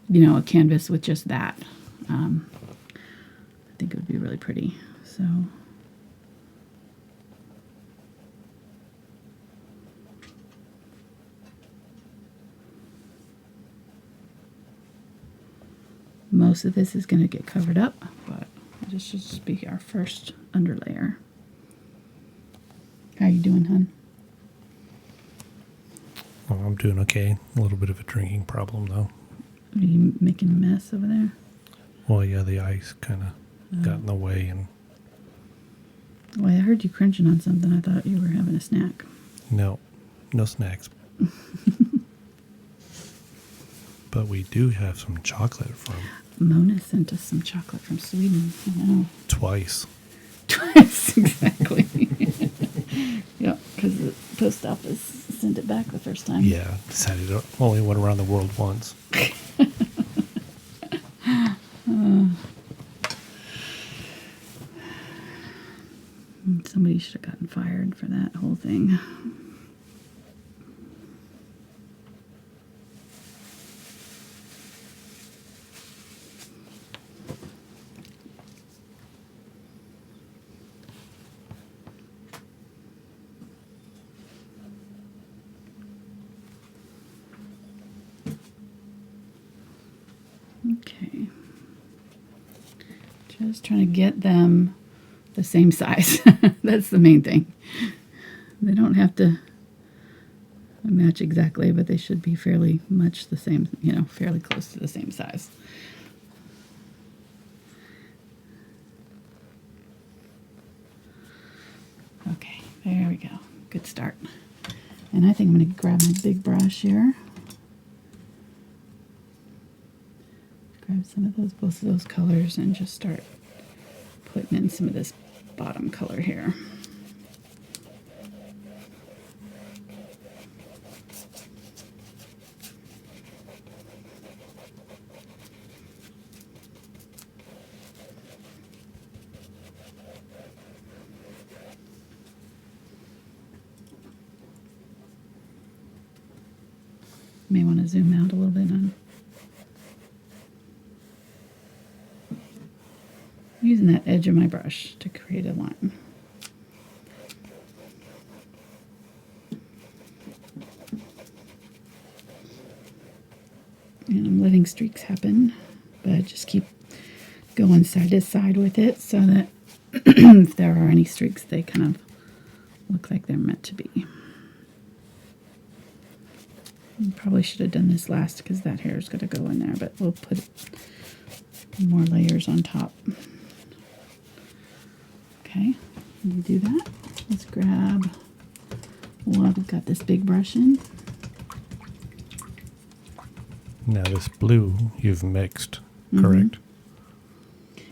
Speaker 1: you know, a canvas with just that. I think it would be really pretty. So most of this is going to get covered up, but this should just be our first underlayer. How you doing, hon?
Speaker 2: Oh, I'm doing okay. A little bit of a drinking problem, though.
Speaker 1: Are you making a mess over there?
Speaker 2: Well, yeah, the ice kind of got in the way. And
Speaker 1: Well, I heard you crunching on something. I thought you were having a snack.
Speaker 2: no snacks. But we do have some chocolate from...
Speaker 1: Mona sent us some chocolate from Sweden. I know.
Speaker 2: Twice.
Speaker 1: Twice, exactly. Yep, because the post office sent it back the first time.
Speaker 2: Yeah, decided it only went around the world once.
Speaker 1: Somebody should have gotten fired for that whole thing. Okay. Just trying to get them the same size. That's the main thing. They don't have to match exactly, but they should be fairly much the same, you know, fairly close to the same size. Okay, there we go. Good start. And I think I'm going to grab my big brush here. Grab some of those, both of those colors, and just start putting in some of this bottom color here. May want to zoom out a little bit on using that edge of my brush to create a line. And I'm letting streaks happen, but just keep going side to side with it so that if there are any streaks, they kind of look like they're meant to be. Probably should have done this last because that hair is going to go in there, but we'll put more layers on top. Okay, when you do that, let's grab, well, I've got this big brush in.
Speaker 2: Now this blue you've mixed, correct?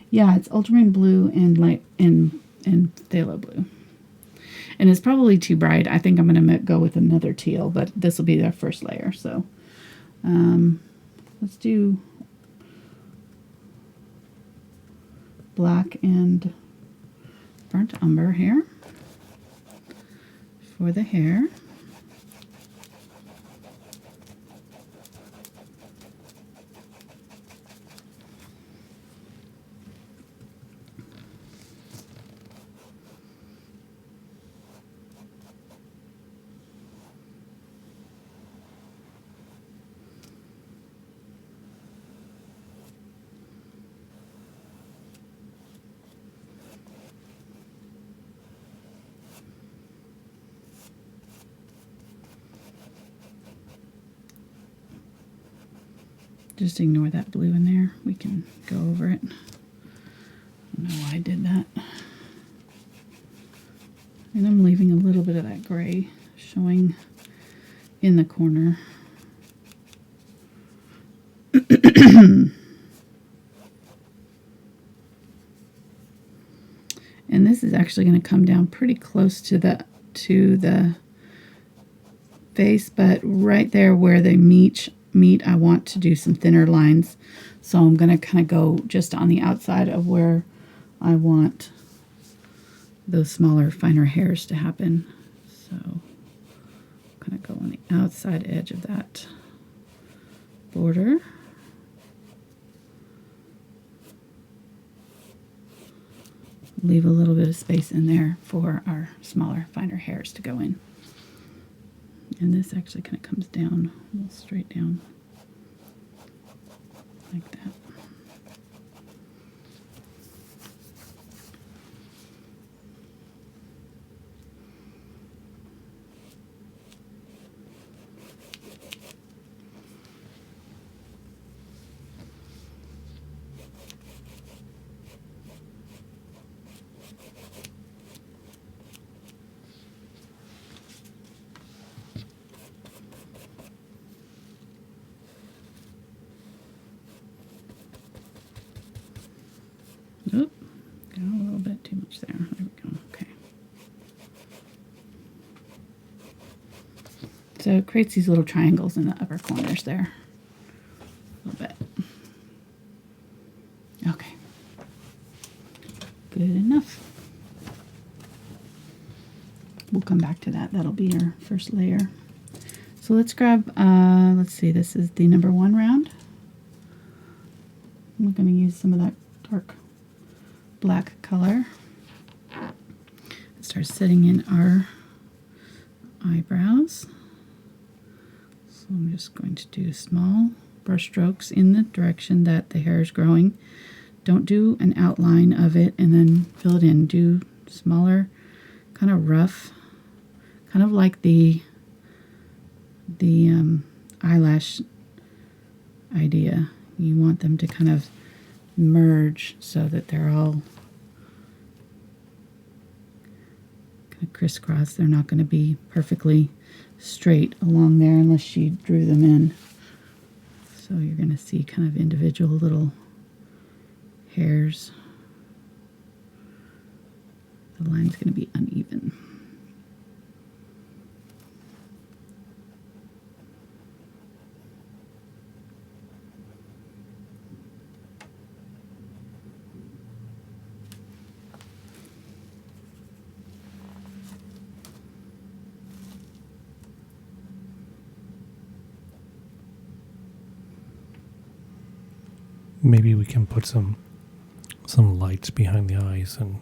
Speaker 1: Yeah, it's Ultramarine Blue and light and Phthalo Blue. And it's probably too bright. I think I'm going to go with another teal, but this will be our first layer. So let's do black and burnt umber here for the hair. Just ignore that blue in there. We can go over it. I don't know why I did that. And I'm leaving a little bit of that gray showing in the corner. And this is actually going to come down pretty close to the face, but right there where they meet, I want to do some thinner lines. So I'm going to kind of go just on the outside of where I want those smaller, finer hairs to happen. So kind of go on the outside edge of that border. Leave a little bit of space in there for our smaller, finer hairs to go in. And this actually kind of comes down, a little straight down, like that. Oop, got a little bit too much there. There we go. Okay. So it creates these little triangles in the upper corners there. A little bit. Okay. Good enough. We'll come back to that. That'll be our first layer. So let's grab, let's see, this is the number 1 round. I'm going to use some of that dark black color. Start setting in our eyebrows. So I'm just going to do small brush strokes in the direction that the hair is growing. Don't do an outline of it and then fill it in. Do smaller, kind of rough, kind of like the eyelash idea. You want them to kind of merge so that they're all kind of crisscross. They're not going to be perfectly straight along there unless you drew them in. So you're going to see kind of individual little hairs. The line's going to be uneven.
Speaker 2: Maybe we can put some lights behind the eyes and,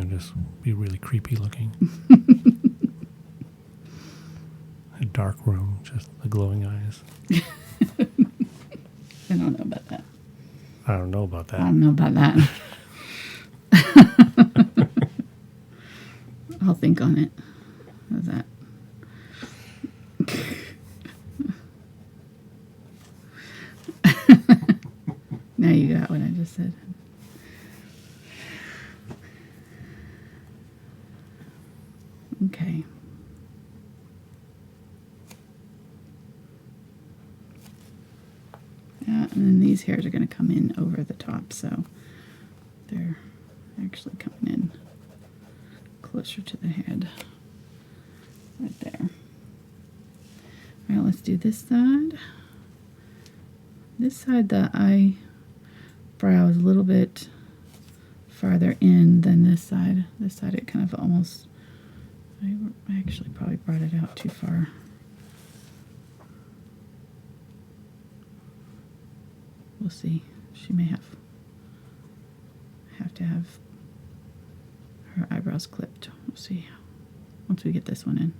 Speaker 2: just be really creepy looking. A dark room, just the glowing eyes.
Speaker 1: I don't know about that.
Speaker 2: I don't know about that.
Speaker 1: I don't know about that. I'll think on it. How's that? Now you got what I just said. Okay. And then these hairs are going to come in over the top, so they're actually coming in closer to the head. Right there. All right, let's do this side. This side, the eyebrow is a little bit farther in than this side. This side, it kind of almost, I actually probably brought it out too far. We'll see. She may have to have her eyebrows clipped. We'll see once we get this one in.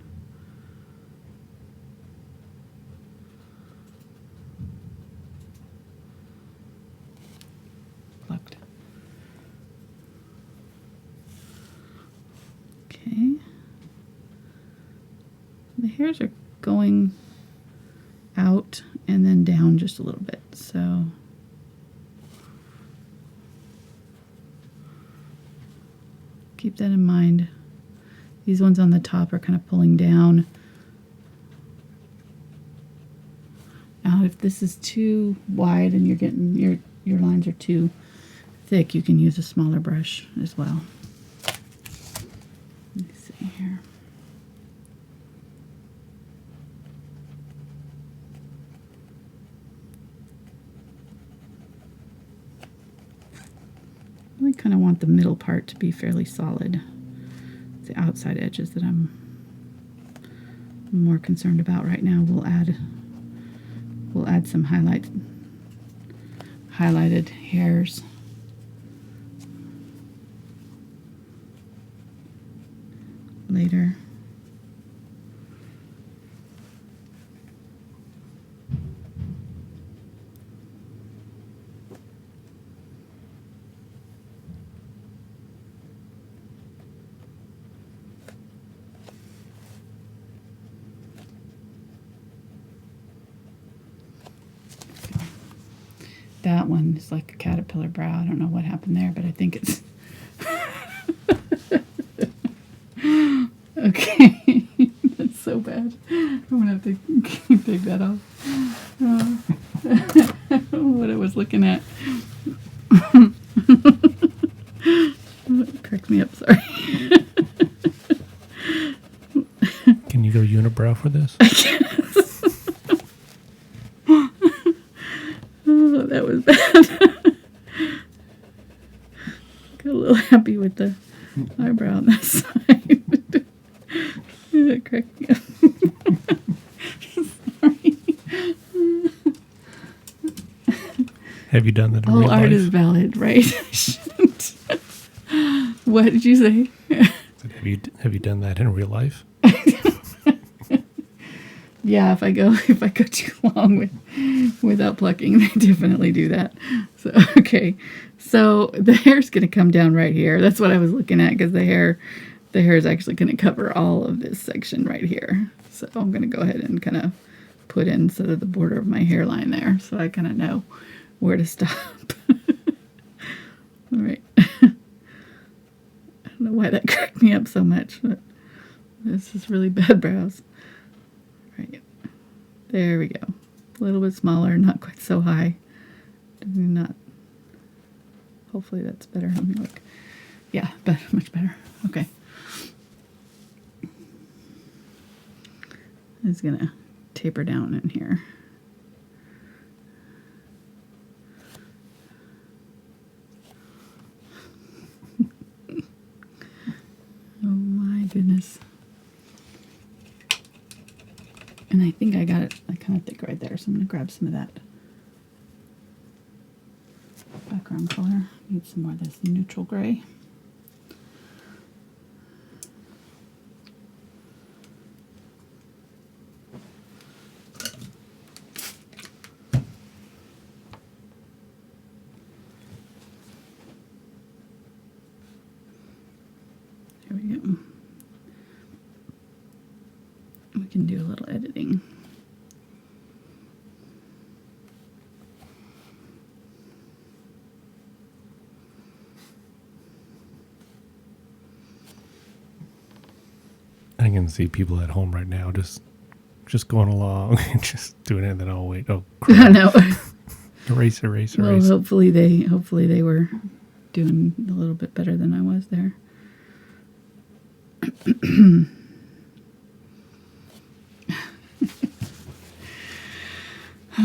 Speaker 1: Plucked. Okay. The hairs are going out and then down just a little bit. So keep that in mind. These ones on the top are kind of pulling down. Now if this is too wide and you're getting your lines are too thick, you can use a smaller brush as well. Let me see here. I really kind of want the middle part to be fairly solid. It's the outside edges that I'm more concerned about right now. We'll add some highlighted hairs. Later. That one is like a caterpillar brow. I don't know what happened there, but I think it's okay. That's so bad. I'm gonna have to take that off. What I was looking at. Cracked me up. Sorry.
Speaker 2: Can you go unibrow for this?
Speaker 1: I guess. Oh, that was bad. Got a little happy with the eyebrow on that side. It cracked me up. Sorry.
Speaker 2: Have you done that in
Speaker 1: All
Speaker 2: real
Speaker 1: art
Speaker 2: life?
Speaker 1: is valid, right? I shouldn't. What did you say?
Speaker 2: Have you done that in real life?
Speaker 1: Yeah, if I go too long without plucking, I definitely do that. So okay, so the hair's going to come down right here. That's what I was looking at, because the hair is actually going to cover all of this section right here. So I'm going to go ahead and kind of put in sort of the border of my hairline there, so I kind of know where to stop. All right. I don't know why that cracked me up so much, but this is really bad brows. Right. There we go. A little bit smaller, not quite so high. Not. Hopefully that's better. Let me look. Yeah, better, much better. Okay. It's gonna taper down in here. Oh my goodness. And I think I got it kind of thick right there, so I'm going to grab some of that background color. Need some more of this neutral gray. There we go. We can do a little editing.
Speaker 2: I can see people at home right now just going along and just doing it, and then oh wait, oh crap.
Speaker 1: I know.
Speaker 2: erase, erase.
Speaker 1: Well, hopefully they were doing a little bit better than I was there.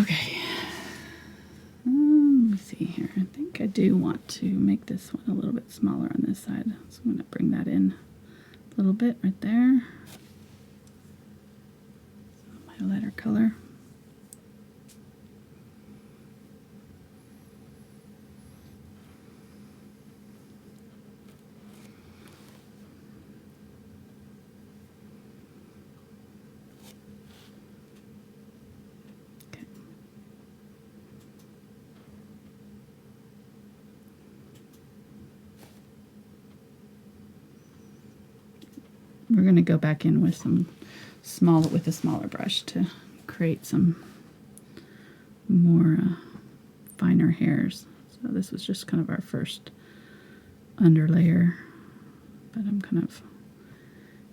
Speaker 1: Okay. Let me see here. I think I do want to make this one a little bit smaller on this side. So I'm going to bring that in a little bit right there. My lighter color. We're going to go back in with a smaller brush to create some more finer hairs. So this was just kind of our first underlayer, but I'm kind of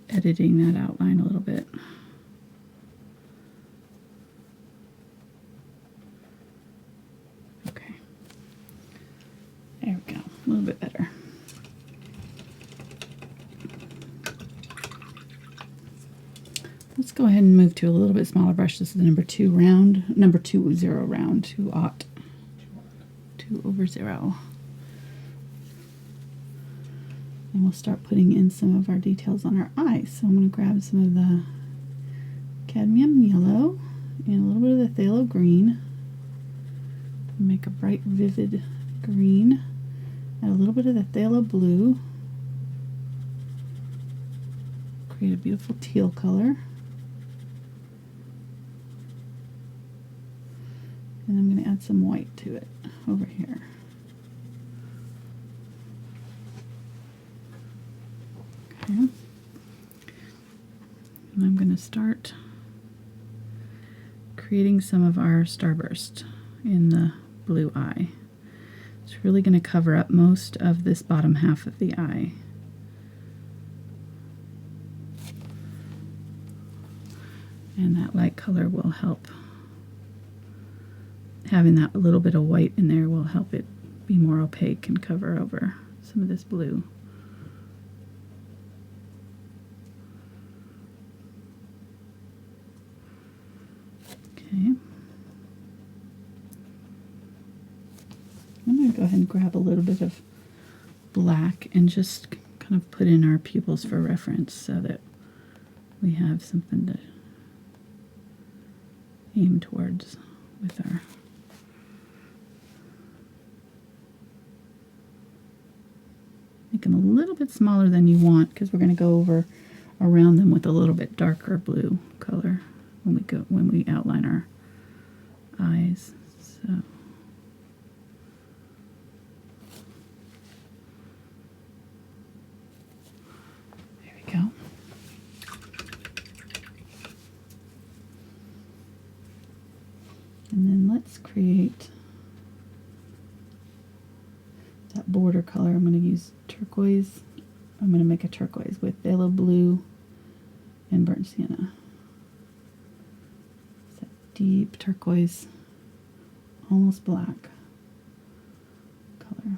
Speaker 1: editing that outline a little bit. Okay, there we go, a little bit better. Let's go ahead and move to a little bit smaller brush. This is the number 2 round, number 20 round, 2/0. And we'll start putting in some of our details on our eyes. So I'm going to grab some of the cadmium yellow and a little bit of the phthalo green. Make a bright, vivid green. Add a little bit of the phthalo blue. Create a beautiful teal color. And I'm going to add some white to it over here. Okay. And I'm going to start creating some of our starburst in the blue eye. It's really going to cover up most of this bottom half of the eye. And that light color will help. Having that little bit of white in there will help it be more opaque and cover over some of this blue. Okay. I'm going to go ahead and grab a little bit of black and just kind of put in our pupils for reference so that we have something to aim towards with our make them a little bit smaller than you want because we're going to go over around them with a little bit darker blue color when we outline our eyes. So there we go. And then let's create that border color. I'm going to use turquoise. I'm going to make a turquoise with phthalo blue and burnt sienna. It's that deep turquoise, almost black color.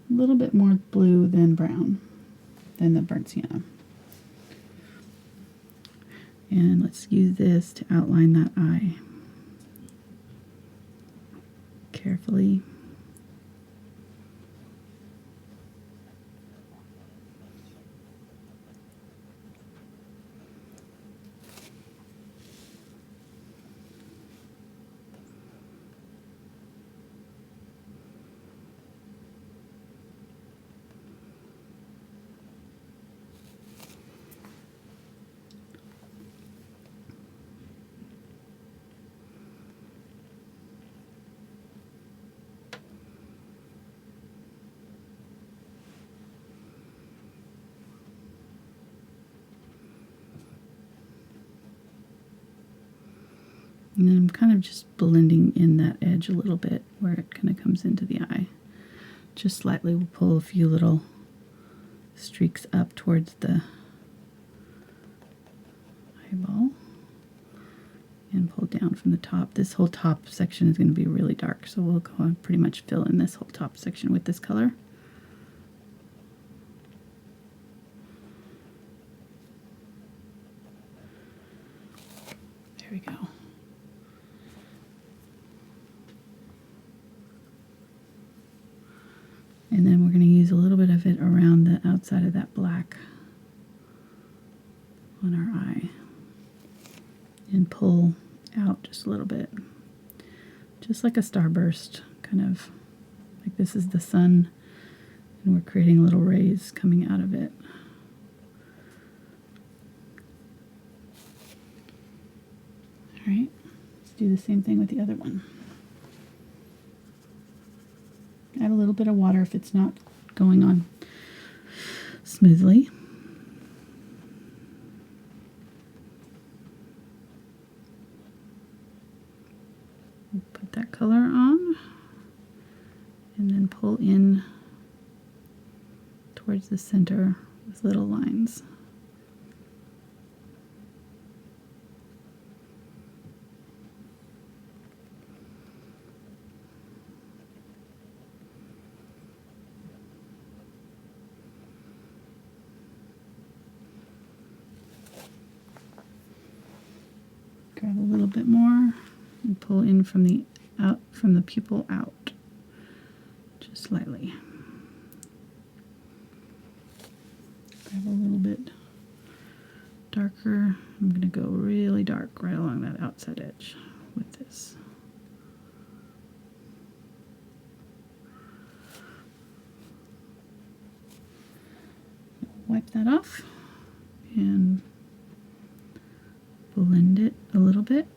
Speaker 1: A little bit more blue than brown, than the burnt sienna. And let's use this to outline that eye carefully. And then I'm kind of just blending in that edge a little bit where it kind of comes into the eye. Just slightly, we'll pull a few little streaks up towards the eyeball and pull down from the top. This whole top section is going to be really dark, so we'll go and pretty much fill in this whole top section with this color. There we go. And then we're going to use a little bit of it around the outside of that black on our eye. And pull out just a little bit. Just like a starburst, kind of like this is the sun, and we're creating little rays coming out of it. All right, let's do the same thing with the other one. Add a little bit of water if it's not going on smoothly. Put that color on and then pull in towards the center with little lines. Grab a little bit more and pull in from the pupil out, just slightly. Grab a little bit darker. I'm going to go really dark right along that outside edge with this. Wipe that off and blend it a little bit.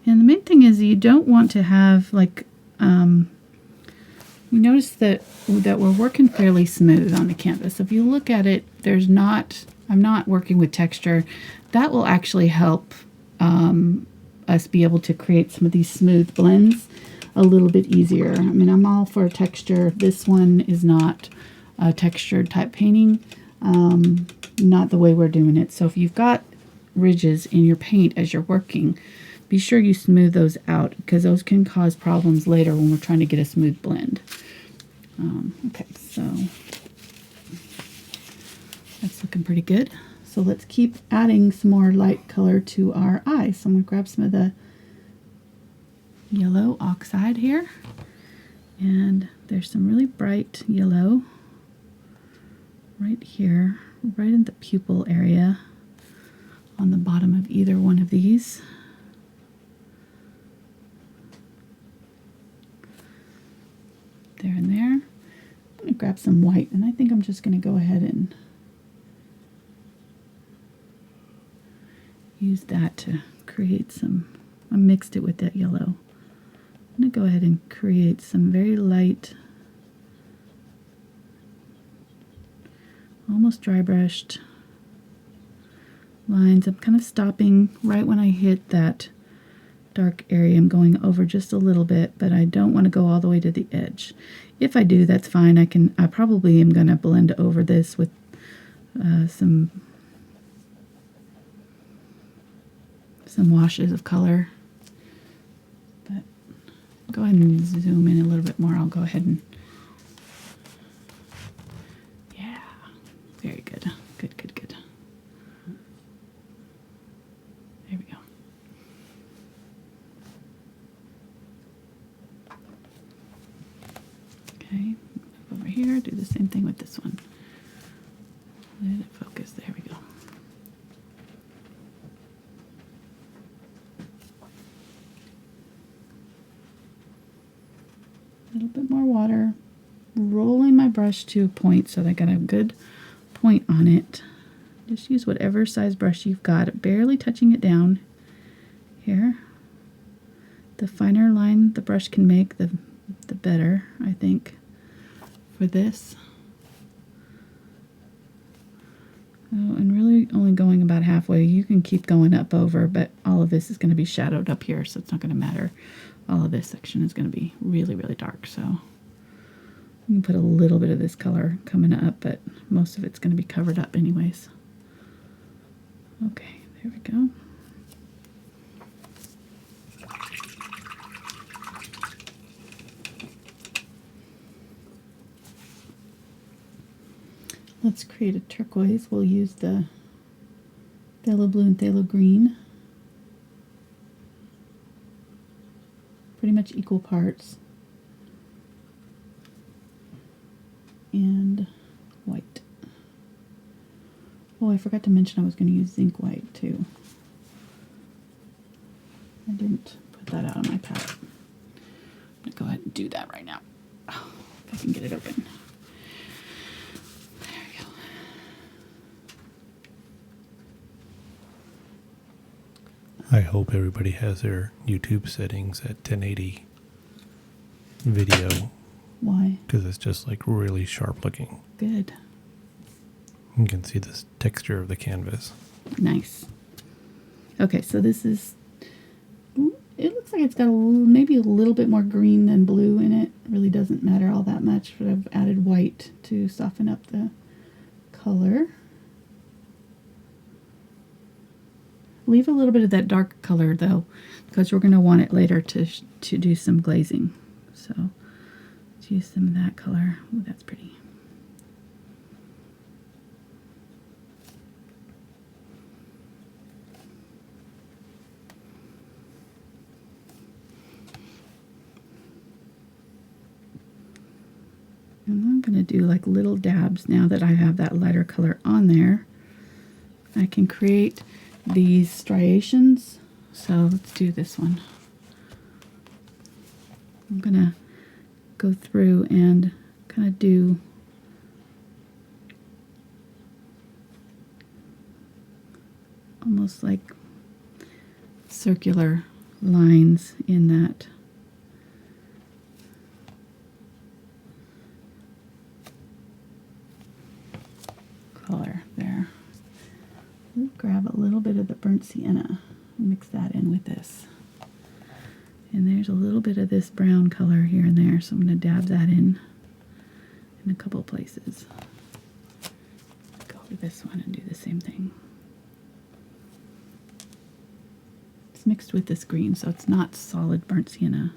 Speaker 1: And the main thing is you don't want to have like, you notice that we're working fairly smooth on the canvas. If you look at it, I'm not working with texture. That will actually help us be able to create some of these smooth blends a little bit easier. I mean, I'm all for texture. This one is not a textured type painting. Not the way we're doing it. So if you've got ridges in your paint as you're working, be sure you smooth those out because those can cause problems later when we're trying to get a smooth blend. Okay, so that's looking pretty good. So let's keep adding some more light color to our eyes. So I'm going to grab some of the yellow oxide here. And there's some really bright yellow right here, right in the pupil area on the bottom of either one of these. There and there. I'm going to grab some white, and I think I'm just going to go ahead and use that to create some, I mixed it with that yellow. I'm going to go ahead and create some very light, almost dry brushed lines. I'm kind of stopping right when I hit that dark area. I'm going over just a little bit, but I don't want to go all the way to the edge. If I do, that's fine. I probably am going to blend over this with some washes of color. But go ahead and zoom in a little bit more. I'll go ahead and, yeah, very good. Good, good, good. There we go. Okay, over here, do the same thing with this one. Let it focus. There we go. A little bit more water, rolling my brush to a point so that I got a good point on it. Just use whatever size brush you've got, barely touching it down here. The finer line the brush can make, the better, I think, for this. Oh, and really only going about halfway. You can keep going up over, but all of this is going to be shadowed up here, so it's not going to matter. All of this section is going to be really, really dark, so you can put a little bit of this color coming up, but most of it's going to be covered up anyways. Okay, there we go. Let's create a turquoise. We'll use the phthalo blue and phthalo green. Pretty much equal parts. And white. Oh, I forgot to mention I was going to use Zinc White too. I didn't put that out on my palette. I'm going to go ahead and do that right now. Oh, if I can get it open.
Speaker 2: I hope everybody has their YouTube settings at 1080 video.
Speaker 1: Why?
Speaker 2: Because it's just like really sharp looking.
Speaker 1: Good.
Speaker 2: You can see this texture of the canvas.
Speaker 1: Nice. Okay, so this is it looks like it's got maybe a little bit more green than blue in it. It really doesn't matter all that much, but I've added white to soften up the color. Leave a little bit of that dark color though, because we're going to want it later to do some glazing. So let's use some of that color. Ooh, that's pretty. And I'm going to do like little dabs now that I have that lighter color on there. I can create these striations. So let's do this one. I'm going to go through and kind of do almost like circular lines in that. Color there. We'll grab a little bit of the burnt sienna and mix that in with this. And there's a little bit of this brown color here and there, so I'm going to dab that in a couple of places. Go to this one and do the same thing. It's mixed with this green, so it's not solid burnt sienna.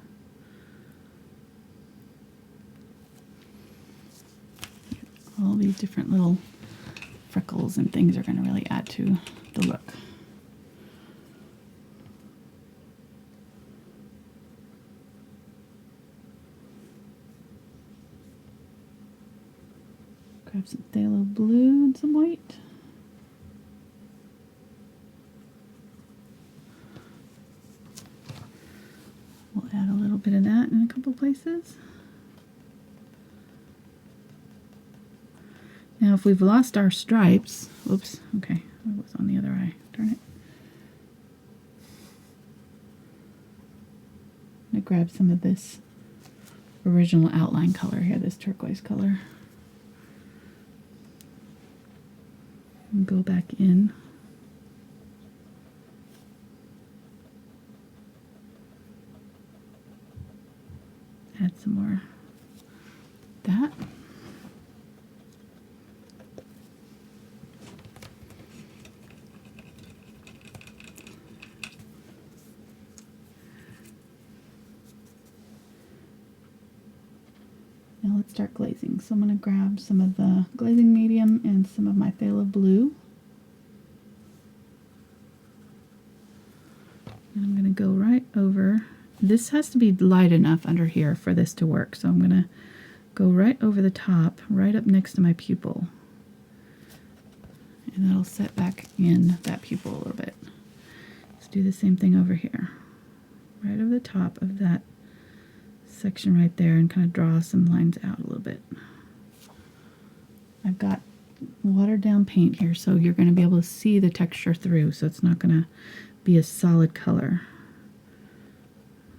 Speaker 1: All these different little freckles and things are going to really add to the look. Grab some phthalo blue and some white. We'll add a little bit of that in a couple places. Now if we've lost our stripes, oops, okay, that was on the other eye, darn it. I'm going to grab some of this original outline color here, this turquoise color. And go back in. Add some more of that. Now let's start glazing. So I'm going to grab some of the glazing medium and some of my phthalo blue. And I'm going to go right over. This has to be light enough under here for this to work. So I'm going to go right over the top, right up next to my pupil. And that'll set back in that pupil a little bit. Let's do the same thing over here. Right over the top of that section right there and kind of draw some lines out a little bit. I've got watered down paint here, so you're going to be able to see the texture through, so it's not going to be a solid color.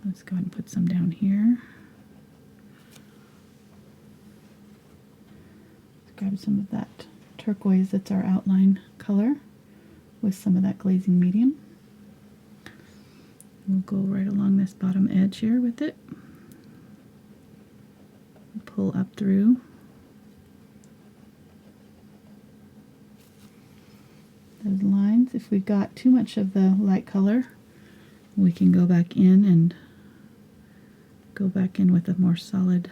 Speaker 1: Let's go ahead and put some down here. Let's grab some of that turquoise that's our outline color with some of that glazing medium. We'll go right along this bottom edge here with it. Pull up through. Those lines. If we've got too much of the light color, we can go back in and go back in with a more solid.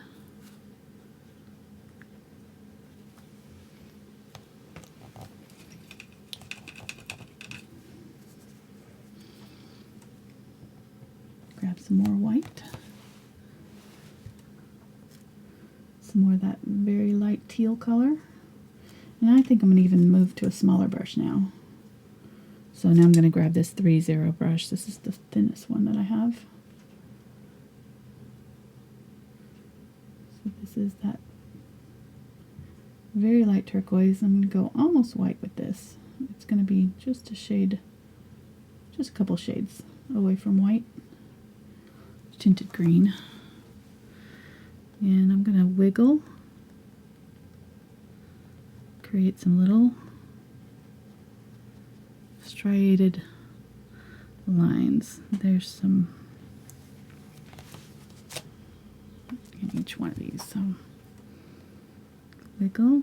Speaker 1: Grab some more white. Some more of that very light teal color. And I think I'm going to even move to a smaller brush now. So now I'm going to grab this 3-0 brush. This is the thinnest one that I have. So this is that very light turquoise. I'm going to go almost white with this. It's going to be just a shade, just a couple shades away from white. Tinted green. And I'm going to wiggle, create some little striated lines. There's some each one of these. So wiggle.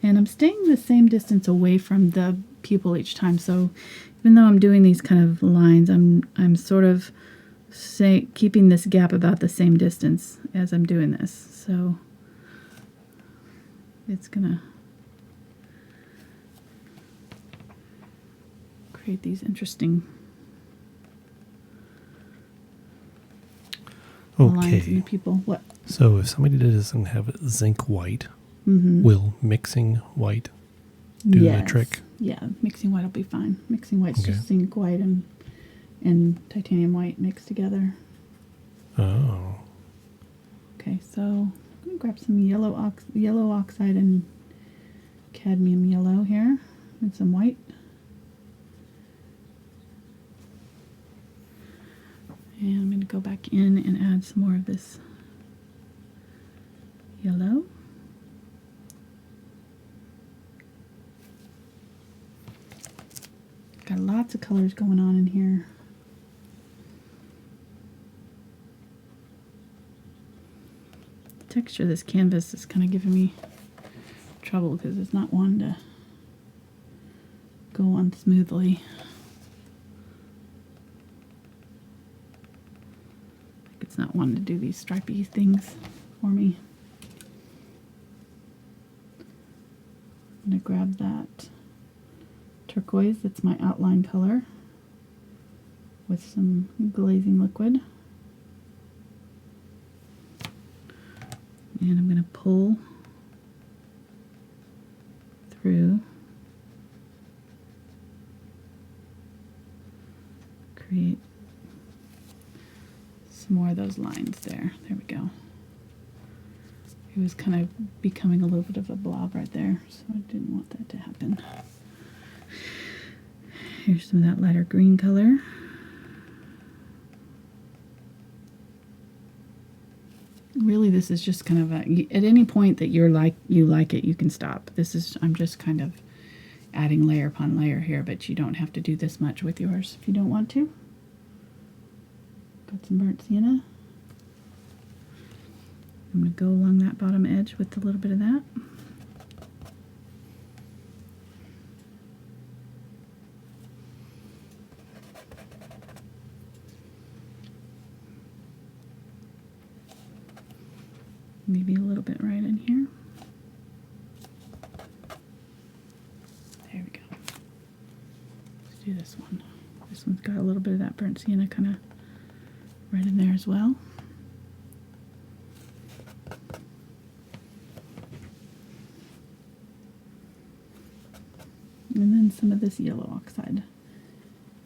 Speaker 1: And I'm staying the same distance away from the pupil each time. So even though I'm doing these kind of lines, I'm sort of keeping this gap about the same distance as I'm doing this. So it's gonna create these interesting lines in the pupil. What?
Speaker 2: So if somebody doesn't have zinc white, will mixing white do the trick?
Speaker 1: Yeah, mixing white will be fine. Mixing white's just zinc white and titanium white mixed together.
Speaker 2: Oh.
Speaker 1: Okay, so I'm going to grab some yellow oxide and cadmium yellow here and some white. And I'm going to go back in and add some more of this yellow. Got lots of colors going on in here. The texture of this canvas is kind of giving me trouble because it's not one to go on smoothly. It's not one to do these stripy things for me. I'm going to grab that turquoise, that's my outline color, with some glazing liquid. And I'm going to pull through, create some more of those lines there. There we go. It was kind of becoming a little bit of a blob right there, so I didn't want that to happen. Here's some of that lighter green color. Really, this is just kind of at any point that you like it, you can stop. I'm just kind of adding layer upon layer here, but you don't have to do this much with yours if you don't want to. Got some burnt sienna. I'm going to go along that bottom edge with a little bit of that. Maybe a little bit right in here. There we go. Let's do this one. This one's got a little bit of that burnt sienna kind of right in there as well. And then some of this yellow oxide,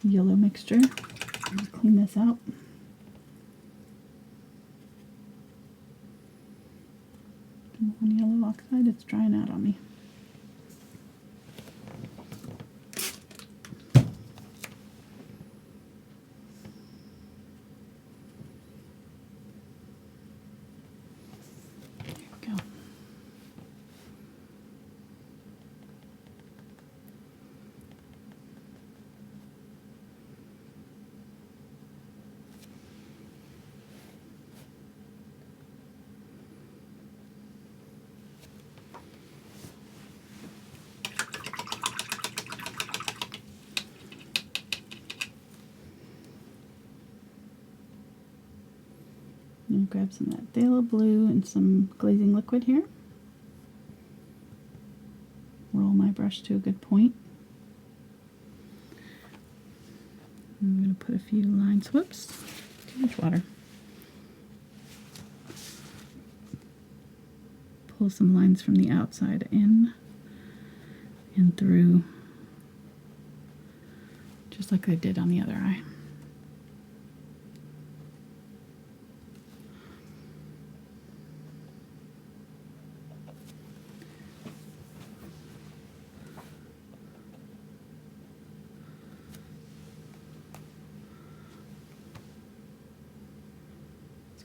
Speaker 1: yellow mixture. I'll clean this out. On yellow oxide, it's drying out on me. There we go. And grab some of that phthalo blue and some glazing liquid here. Roll my brush to a good point. I'm going to put a few lines, whoops, too much water. Pull some lines from the outside in and through, just like I did on the other eye.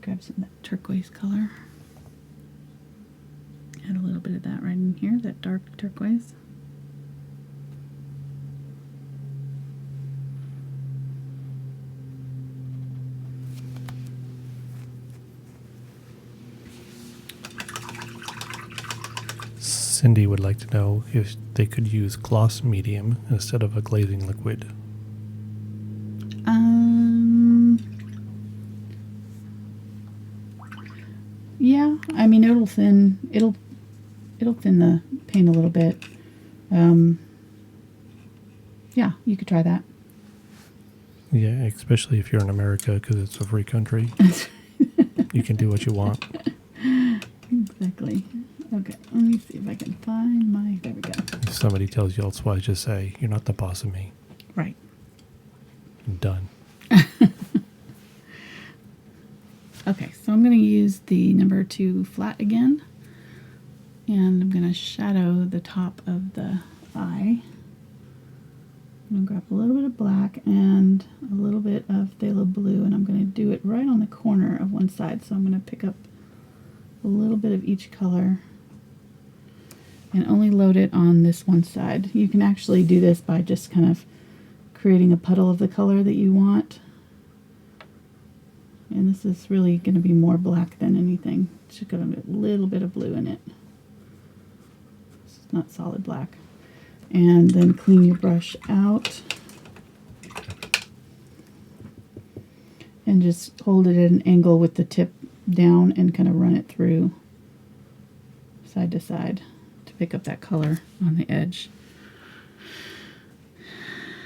Speaker 1: Grab some of that turquoise color. Add a little bit of that right in here, that dark turquoise.
Speaker 2: Cindy would like to know if they could use gloss medium instead of a glazing liquid.
Speaker 1: Yeah, I mean it'll thin the paint a little bit. Yeah, you could try that.
Speaker 2: Yeah, especially if you're in America because it's a free country. You can do what you want.
Speaker 1: Exactly. Okay, let me see if I can find my... There we go.
Speaker 2: If somebody tells you elsewise, just say, you're not the boss of me.
Speaker 1: Right.
Speaker 2: I'm done.
Speaker 1: Okay, so I'm going to use the number 2 flat again. And I'm going to shadow the top of the eye. I'm going to grab a little bit of black and a little bit of phthalo blue, and I'm going to do it right on the corner of one side. So I'm going to pick up a little bit of each color and only load it on this one side. You can actually do this by just kind of creating a puddle of the color that you want. And this is really going to be more black than anything. It's just got a little bit of blue in it. It's not solid black. And then clean your brush out. And just hold it at an angle with the tip down and kind of run it through side to side to pick up that color on the edge.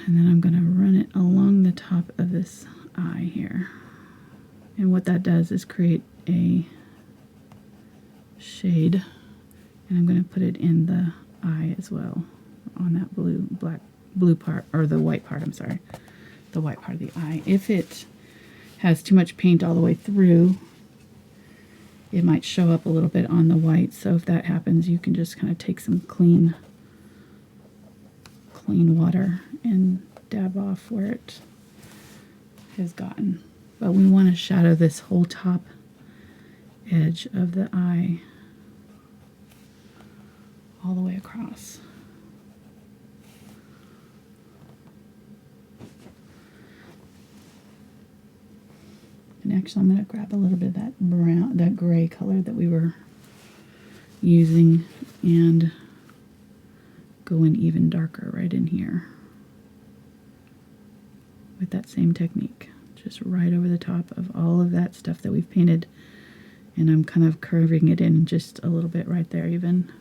Speaker 1: And then I'm going to run it along the top of this eye here. And what that does is create a shade. And I'm going to put it in the eye as well, on that blue part, or the white part, I'm sorry. The white part of the eye. If it has too much paint all the way through, it might show up a little bit on the white. So if that happens, you can just kind of take some clean water and dab off where it has gotten. But we want to shadow this whole top edge of the eye all the way across. And actually I'm going to grab a little bit of that gray color that we were using and go in even darker right in here with that same technique. Just right over the top of all of that stuff that we've painted. And I'm kind of curving it in just a little bit right there even.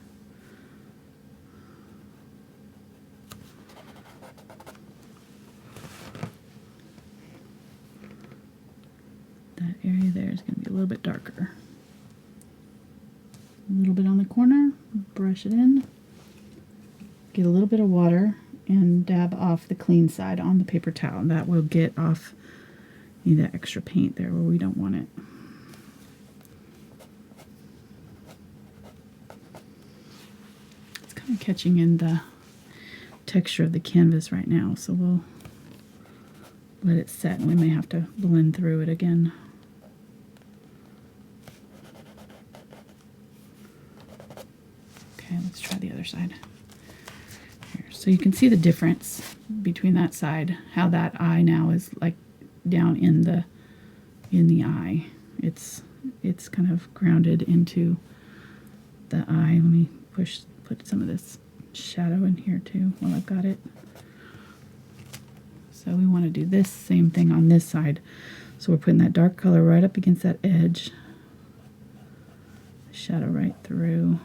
Speaker 1: That area there is going to be a little bit darker. A little bit on the corner, brush it in, get a little bit of water, and dab off the clean side on the paper towel. And that will get off that extra paint there where we don't want it. It's kind of catching in the texture of the canvas right now, so we'll let it set and we may have to blend through it again. Okay, let's try the other side. Here. So you can see the difference between that side, how that eye now is like down in the eye. It's kind of grounded into the eye. Let me put some of this shadow in here too while I've got it. So we want to do this same thing on this side. So we're putting that dark color right up against that edge. Shadow right through.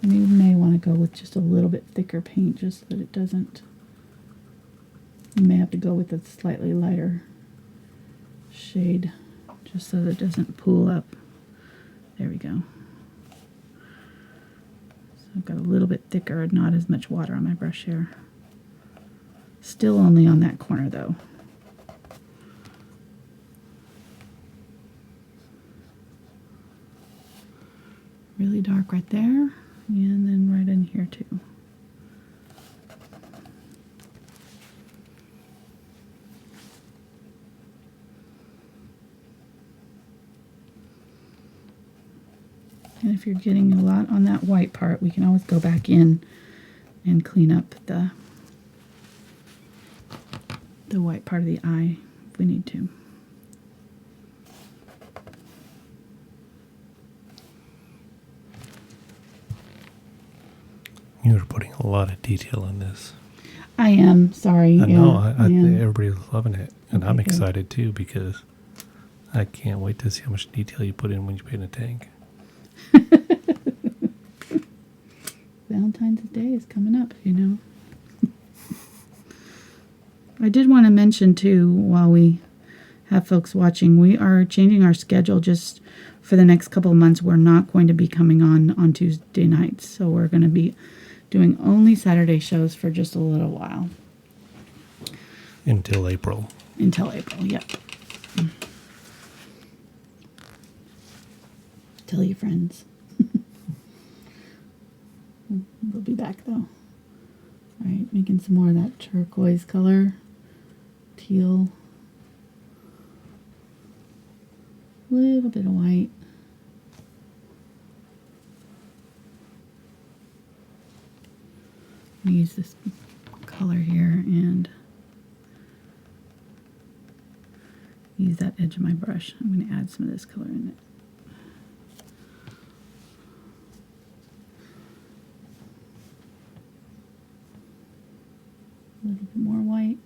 Speaker 1: And you may want to go with just a little bit thicker paint just so that it doesn't... You may have to go with a slightly lighter shade just so that it doesn't pool up. There we go. So I've got a little bit thicker, not as much water on my brush here. Still only on that corner though. Really dark right there, and then right in here too. And if you're getting a lot on that white part, we can always go back in and clean up the white part of the eye if we need to.
Speaker 2: a lot of detail in this.
Speaker 1: I am sorry.
Speaker 2: I know. I
Speaker 1: am.
Speaker 2: think everybody's loving it, and
Speaker 1: Okay,
Speaker 2: I'm
Speaker 1: good.
Speaker 2: excited too because I can't wait to see how much detail you put in when you paint a tank.
Speaker 1: Valentine's Day is coming up, you know. I did want to mention too, while we have folks watching, we are changing our schedule just for the next couple of months. We're not going to be coming on Tuesday nights, so we're going to be doing only Saturday shows for just a little while.
Speaker 2: Until April.
Speaker 1: Until April, yep. Tell your friends. We'll be back though. All right, making some more of that turquoise color, teal, a little bit of white. I'm gonna use this color here and use that edge of my brush. I'm going to add some of this color in it. A little bit more white.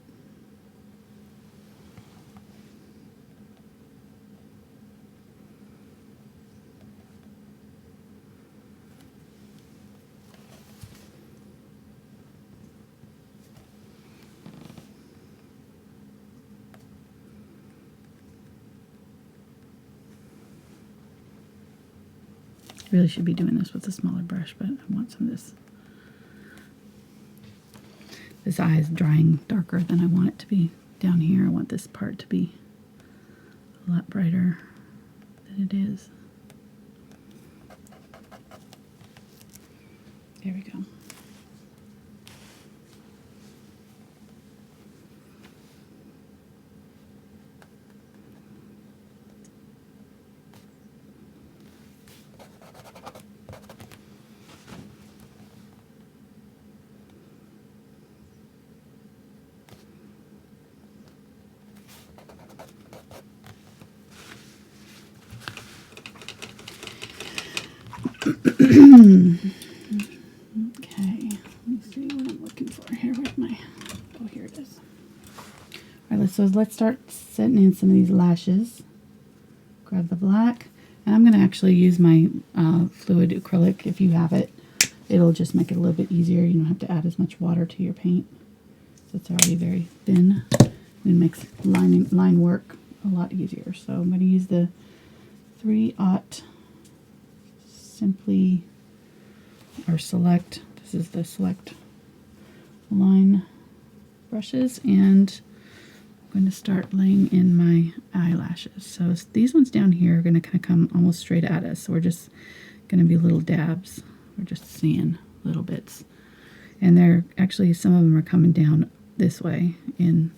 Speaker 1: Really should be doing this with a smaller brush, but I want some of this. This eye is drying darker than I want it to be down here. I want this part to be a lot brighter than it is. There we go. Okay, let's see what I'm looking for here. Where's my, oh, here it is. All right, let's start setting in some of these lashes. Grab the black, and I'm going to actually use my fluid acrylic. If you have it, it'll just make it a little bit easier. You don't have to add as much water to your paint. So it's already very thin. It makes line work a lot easier. So I'm going to use the 3/0 Simply or Select. This is the Select line brushes, and I'm going to start laying in my eyelashes. So these ones down here are going to kind of come almost straight at us. So we're just going to be little dabs. We're just seeing little bits, and they're actually, some of them are coming down this way into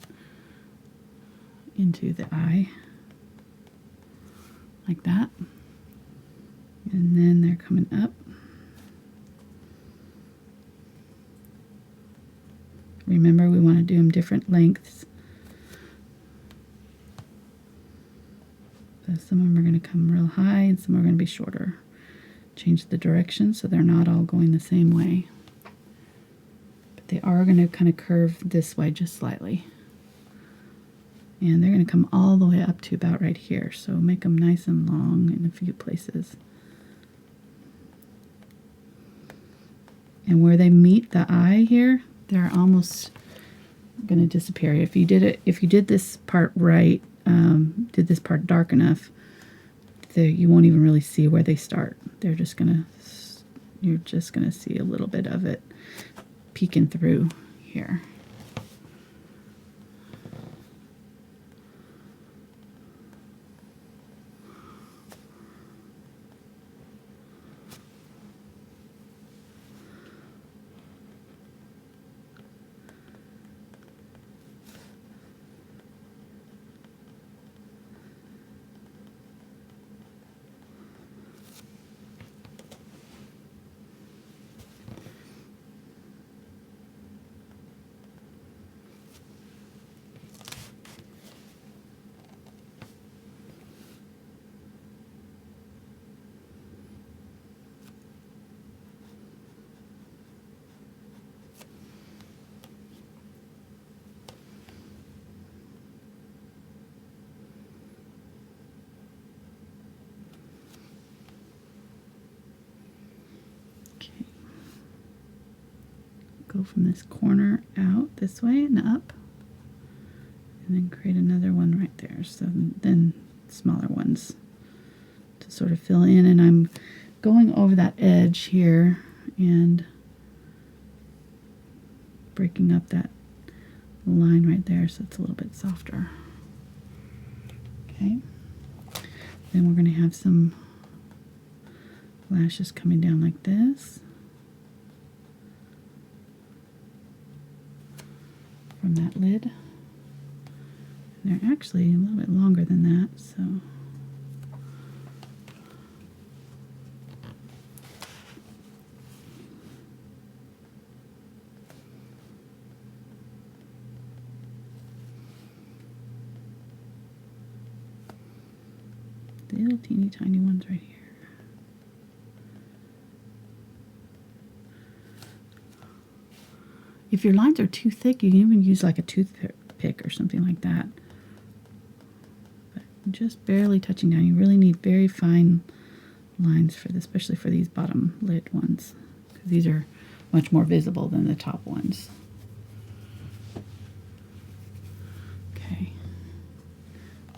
Speaker 1: the eye, like that. And then they're coming up. Remember, we want to do them different lengths. So some of them are going to come real high and some are going to be shorter. Change the direction so they're not all going the same way. But they are going to kind of curve this way just slightly. And they're going to come all the way up to about right here. So make them nice and long in a few places. And where they meet the eye here, they're almost going to disappear. If you did this part right, did this part dark enough, you won't even really see where they start. You're just gonna see a little bit of it peeking through here. go from this corner out this way and up, and then create another one right there. So then smaller ones to sort of fill in, and I'm going over that edge here and breaking up that line right there so it's a little bit softer. Okay, then we're going to have some lashes coming down like this from that lid. And they're actually a little bit longer than that, so the little teeny tiny ones right here. If your lines are too thick, you can even use like a toothpick or something like that. But just barely touching down. You really need very fine lines for this, especially for these bottom lid ones, because these are much more visible than the top ones. Okay.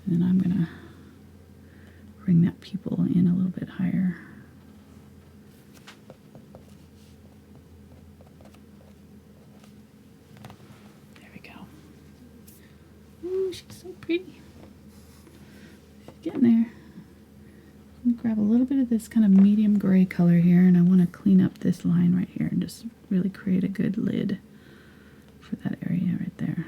Speaker 1: And then I'm going to bring that pupil in a little bit higher. There we go. Oh, she's so pretty. She's getting there. I'm going to grab a little bit of this kind of medium gray color here, and I want to clean up this line right here and just really create a good lid for that area right there.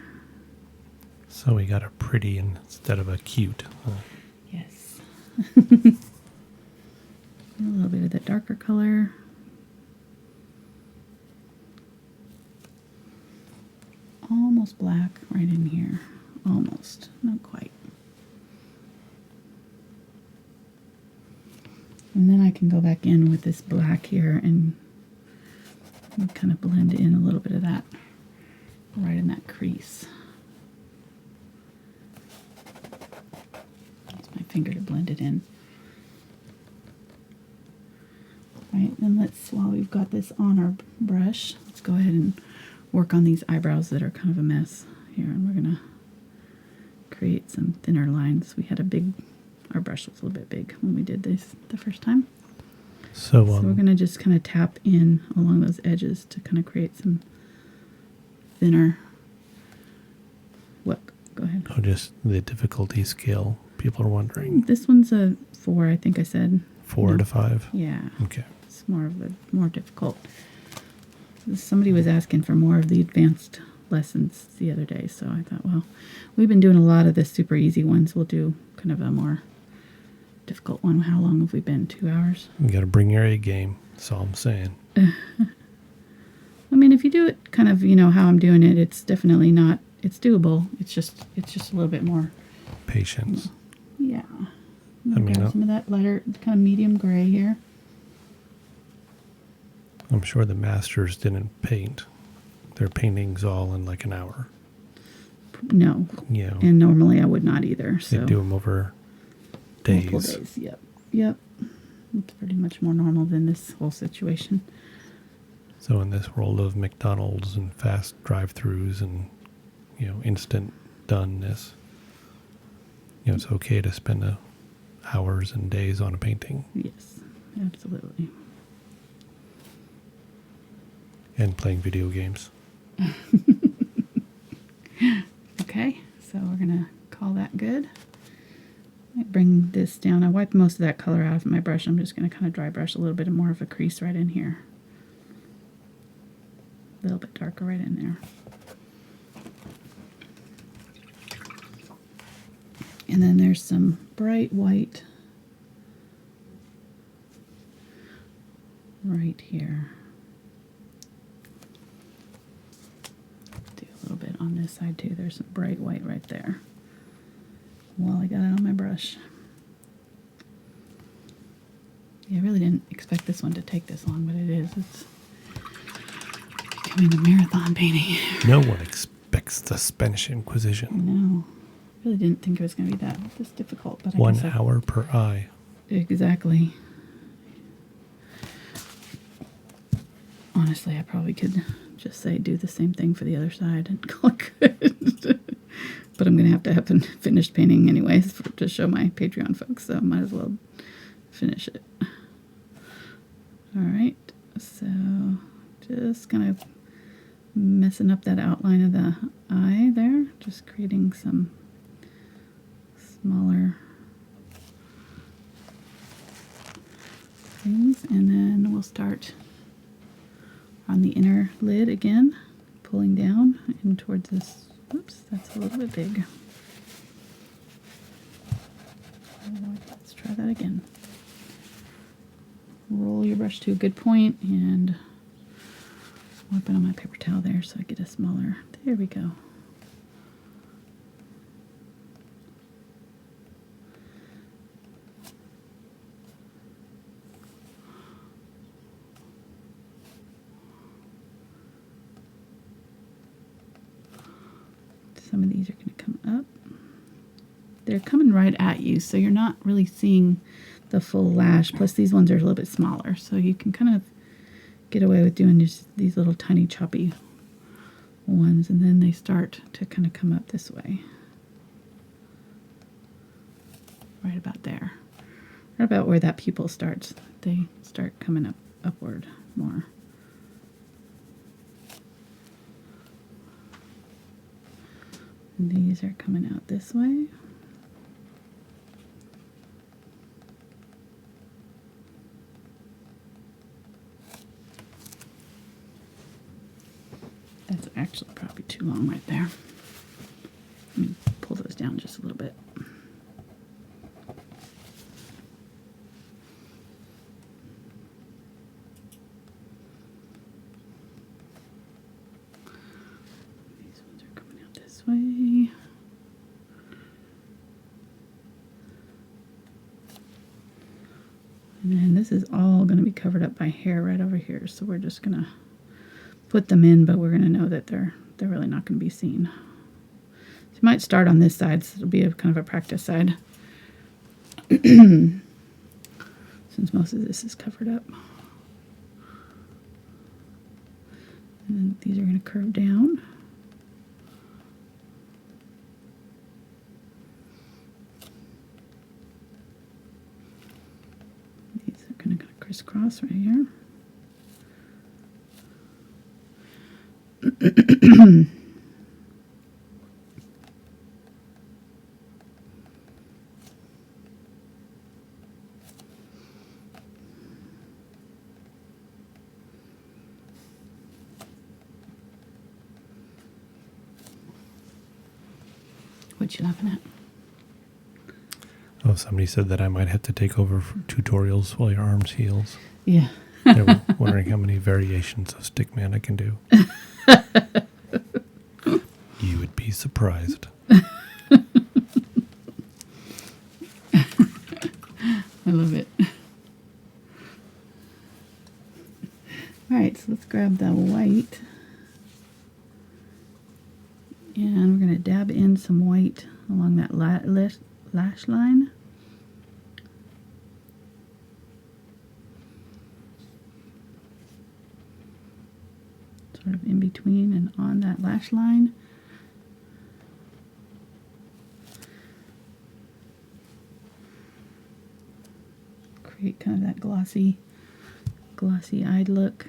Speaker 2: So we got a pretty instead of a cute.
Speaker 1: Yes. A little bit of that darker color. Almost black right in here. Almost. Not quite. And then I can go back in with this black here and kind of blend in a little bit of that right in that crease. Use my finger to blend it in. Right, then while we've got this on our brush, let's go ahead and work on these eyebrows that are kind of a mess here, and we're gonna create some thinner lines. We had our brush was a little bit big when we did this the first time. So we're gonna just kind of tap in along those edges to kind of create some thinner. What? Go ahead.
Speaker 2: Oh, just the difficulty scale. People are wondering.
Speaker 1: This one's a 4, I think I said.
Speaker 2: 4 out of 5?
Speaker 1: Yeah.
Speaker 2: Okay.
Speaker 1: It's more difficult. Somebody was asking for more of the advanced lessons the other day, so I thought, well, we've been doing a lot of the super easy ones. We'll do kind of a more difficult one. How long have we been? 2 hours?
Speaker 2: You got to bring your A game. That's all I'm saying.
Speaker 1: I mean, if you do it kind of, how I'm doing it, it's definitely not. It's doable. It's just a little bit more
Speaker 2: Patience.
Speaker 1: Yeah.
Speaker 2: I mean,
Speaker 1: some of that lighter, kind of medium gray here.
Speaker 2: I'm sure the masters didn't paint their paintings all in like an hour.
Speaker 1: No.
Speaker 2: Yeah.
Speaker 1: And normally I would not either. So
Speaker 2: they do them over days.
Speaker 1: Multiple days. Yep. It's pretty much more normal than this whole situation.
Speaker 2: So in this world of McDonald's and fast drive-thrus and instant doneness, it's okay to spend hours and days on a painting.
Speaker 1: Yes, absolutely.
Speaker 2: And playing video games.
Speaker 1: Okay, so we're going to call that good. I bring this down. I wiped most of that color out of my brush. I'm just going to kind of dry brush a little bit more of a crease right in here. A little bit darker right in there. And then there's some bright white right here. Do a little bit on this side too. There's some bright white right there. While I got it on my brush. Yeah, I really didn't expect this one to take this long, but it is. It's becoming a marathon painting.
Speaker 2: No one expects the Spanish Inquisition.
Speaker 1: No. I really didn't think it was going to be this difficult. But
Speaker 2: 1 hour per eye.
Speaker 1: Exactly. Honestly, I probably could just say do the same thing for the other side and call it good. But I'm going to have finish painting anyways to show my Patreon folks, so might as well finish it. Alright, so just kind of messing up that outline of the eye there, just creating some smaller things, and then we'll start on the inner lid again, pulling down in towards this. Oops, that's a little bit big. Let's try that again. Roll your brush to a good point and wipe it on my paper towel there so I get a smaller. There we go. Some of these are going to come up. They're coming right at you, so you're not really seeing the full lash. Plus these ones are a little bit smaller, so you can kind of get away with doing just these little tiny choppy ones, and then they start to kind of come up this way. Right about there. Right about where that pupil starts. They start coming up upward more. And these are coming out this way. That's actually probably too long right there. Let me pull those down just a little bit. These ones are coming out this way. And then this is all going to be covered up by hair right over here, so we're just going to put them in, but we're going to know that they're really not going to be seen. So you might start on this side, so it'll be a kind of a practice side. Since most of this is covered up. And then these are going to curve down. These are going to crisscross right here. What you laughing at?
Speaker 2: Oh, somebody said that I might have to take over for tutorials while your arms heals.
Speaker 1: Yeah.
Speaker 2: They were wondering how many variations of Stickman I can do. You would be surprised.
Speaker 1: I love it. All right, so let's grab the white. And we're going to dab in some white along that lash line. Sort of in between and on that lash line. Create kind of that glossy-eyed look.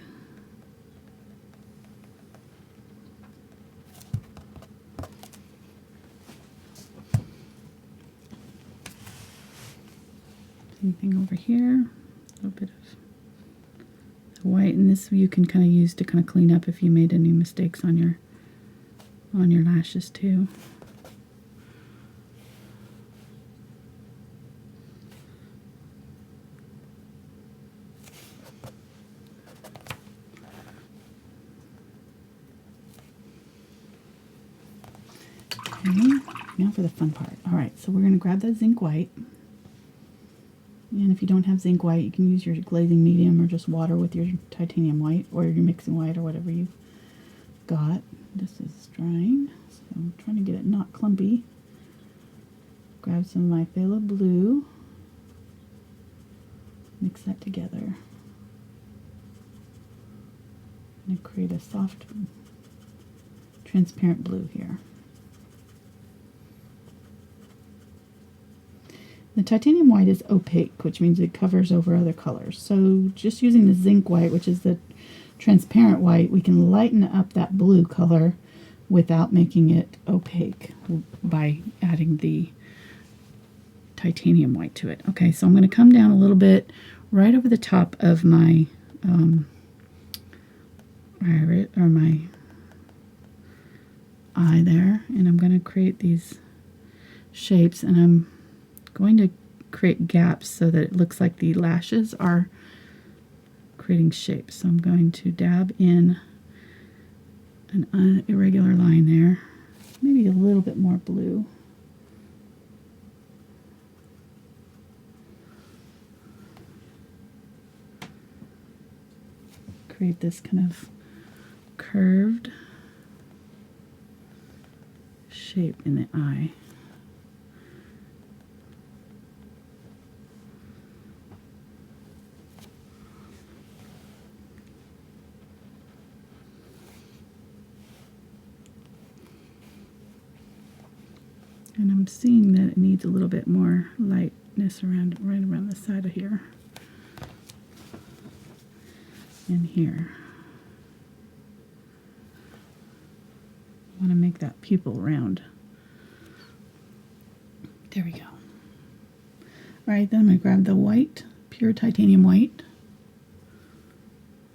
Speaker 1: Same thing over here. A little bit of white, and this you can kind of use to kind of clean up if you made any mistakes on your lashes too. Okay, now for the fun part. All right, so we're going to grab that zinc white. And if you don't have zinc white, you can use your glazing medium or just water with your titanium white or your mixing white or whatever you've got. This is drying, so I'm trying to get it not clumpy. Grab some of my Phthalo blue. Mix that together. going to create a soft, transparent blue here. The titanium white is opaque, which means it covers over other colors. So just using the zinc white, which is the transparent white, we can lighten up that blue color without making it opaque by adding the titanium white to it. Okay, so I'm going to come down a little bit right over the top of my my eye there, and I'm going to create these shapes, and I'm going to create gaps so that it looks like the lashes are creating shapes. So I'm going to dab in an irregular line there, maybe a little bit more blue. Create this kind of curved shape in the eye. And I'm seeing that it needs a little bit more lightness right around the side of here and here. I want to make that pupil round. There we go. All right, then I'm going to grab the white, pure titanium white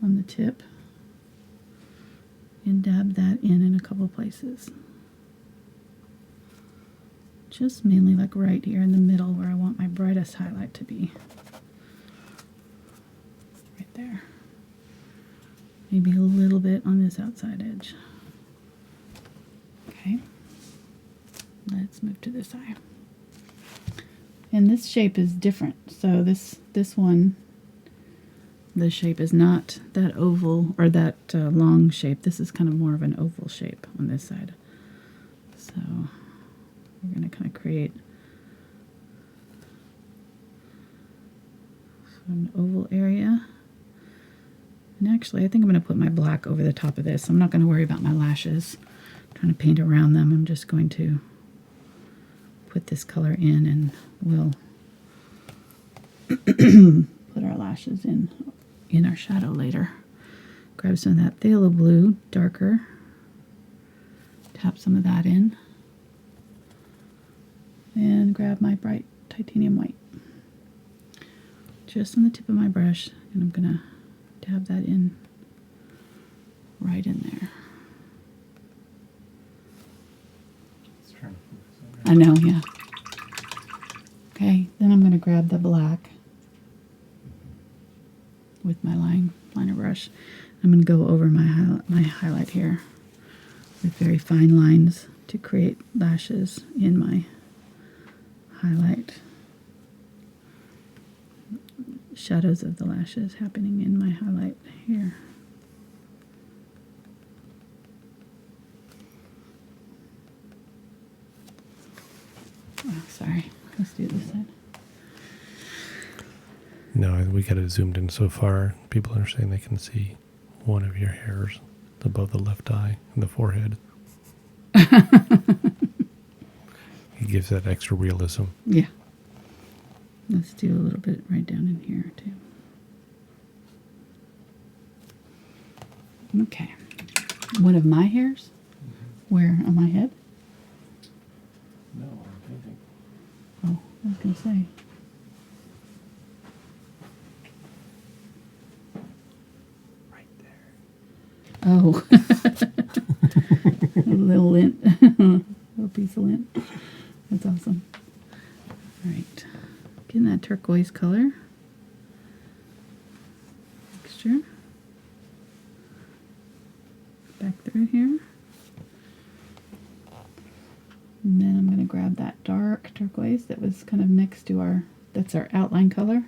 Speaker 1: on the tip and dab that in a couple places. Just mainly like right here in the middle where I want my brightest highlight to be. Right there. Maybe a little bit on this outside edge. Okay. Let's move to this eye. And this shape is different. So this one, the shape is not that oval or that long shape. This is kind of more of an oval shape on this side. So we're going to kind of create an oval area. And actually, I think I'm going to put my black over the top of this. I'm not going to worry about my lashes. I'm trying to paint around them. I'm just going to put this color in, and we'll put our lashes in our shadow later. Grab some of that phthalo blue, darker. Tap some of that in. And grab my bright titanium white. Just on the tip of my brush, and I'm going to dab that in right in there. I know, yeah. Okay, then I'm going to grab the black with my liner brush. I'm going to go over my highlight here with very fine lines to create lashes in my highlight. Shadows of the lashes happening in my highlight here. Oh, sorry. Let's do this side.
Speaker 2: No, we got it zoomed in so far. People are saying they can see one of your hairs above the left eye and the forehead. It gives that extra realism.
Speaker 1: Yeah. Let's do a little bit right down in here, too. Okay. One of my hairs? Mm-hmm. Where? On my head?
Speaker 2: No, I'm painting.
Speaker 1: Oh, I was going to say.
Speaker 2: Right there.
Speaker 1: Oh. A little lint. A little piece of lint. That's awesome. All right. Getting that turquoise color. Mixture. Back through here. And then I'm going to grab that dark turquoise that was kind of next to that's our outline color.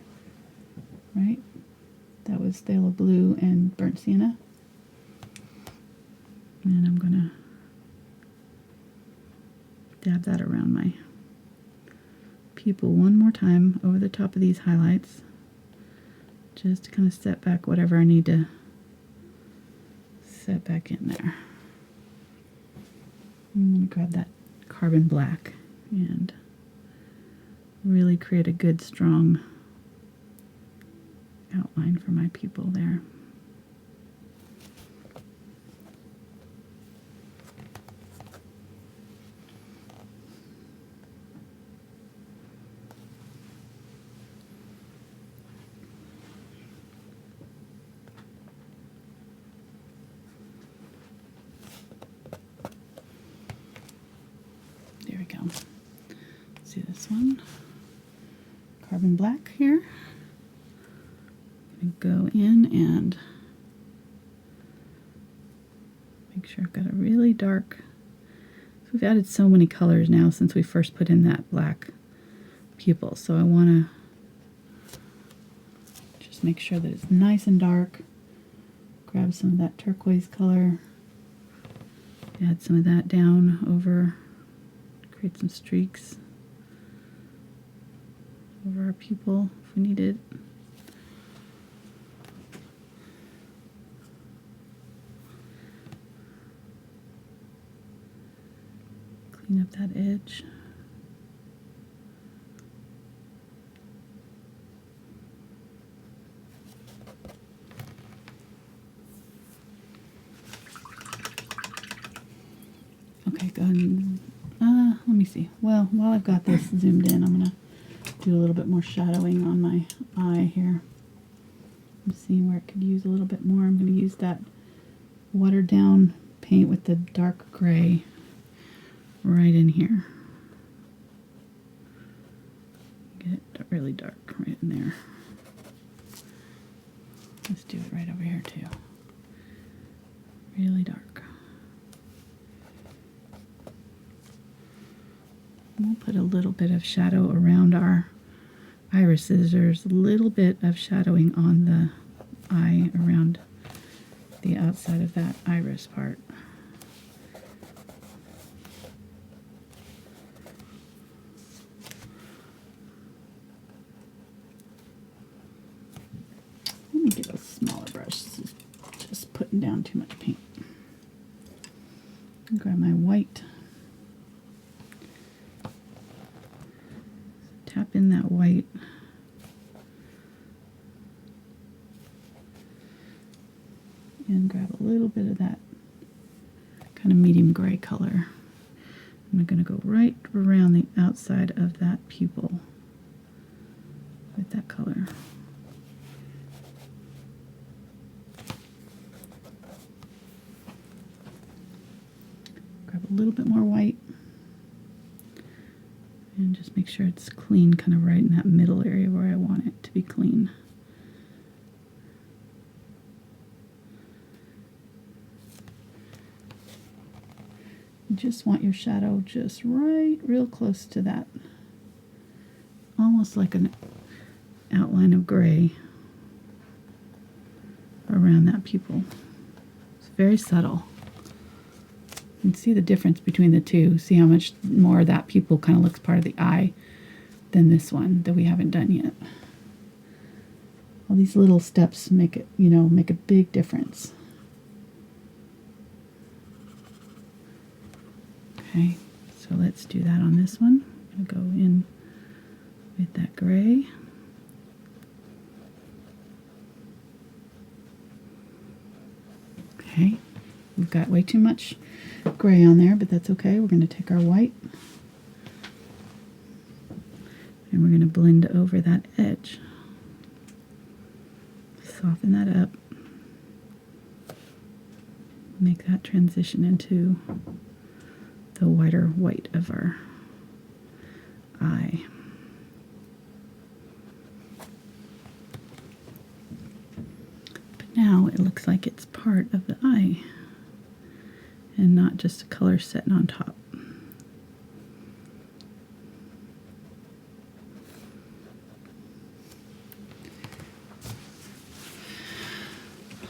Speaker 1: Right? That was phthalo blue and burnt sienna. And I'm going to dab that around my pupil one more time over the top of these highlights, just to kind of set back whatever I need to set back in there. I'm going to grab that carbon black and really create a good strong outline for my pupil there. There we go. Let's see this one. Carbon black here. Go in and make sure I've got a really dark. So we've added so many colors now since we first put in that black pupil. So I want to just make sure that it's nice and dark. Grab some of that turquoise color. Add some of that down over. Create some streaks over our pupil if we need it. Clean up that edge. Okay, go ahead and, let me see. Well, while I've got this zoomed in, I'm going to do a little bit more shadowing on my eye here. I'm seeing where it could use a little bit more. I'm going to use that watered down paint with the dark gray right in here. Get it really dark right in there. Let's do it right over here too. Really dark. We'll put a little bit of shadow around our irises. There's a little bit of shadowing on the eye around the outside of that iris part. Let me get a smaller brush. This is just putting down too much paint. Grab my white. Tap in that white. And grab a little bit of that kind of medium gray color. I'm going to go right around the outside of that pupil with that color. Grab a little bit more white. And just make sure it's clean, kind of right in that middle area where I want it to be clean. You just want your shadow just right, real close to that. Almost like an outline of gray around that pupil. It's very subtle. You can see the difference between the two. See how much more that pupil kind of looks part of the eye than this one that we haven't done yet. All these little steps make it, make a big difference. Okay, so let's do that on this one. I'm going to go in with that gray. Okay, we've got way too much gray on there, but that's okay. We're going to take our white and we're going to blend over that edge. Soften that up. Make that transition into the whiter white of our eye. But now it looks like it's part of the eye and not just a color sitting on top.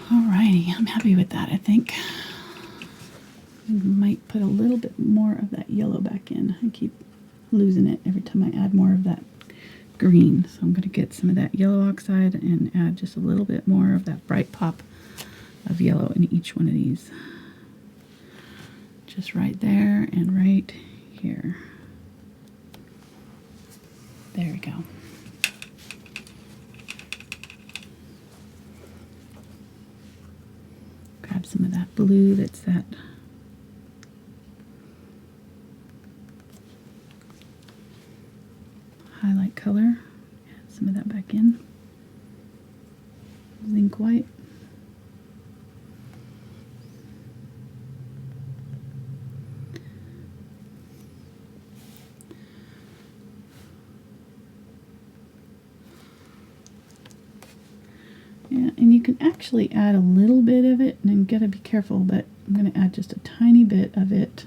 Speaker 1: Alrighty, I'm happy with that, I think. I might put a little bit more of that yellow back in. I keep losing it every time I add more of that green. So I'm going to get some of that yellow oxide and add just a little bit more of that bright pop of yellow in each one of these. Just right there and right here. There we go. Grab some of that blue that's that highlight color. Add some of that back in. Zinc White. Yeah, and you can actually add a little bit of it, and you gotta be careful, but I'm going to add just a tiny bit of it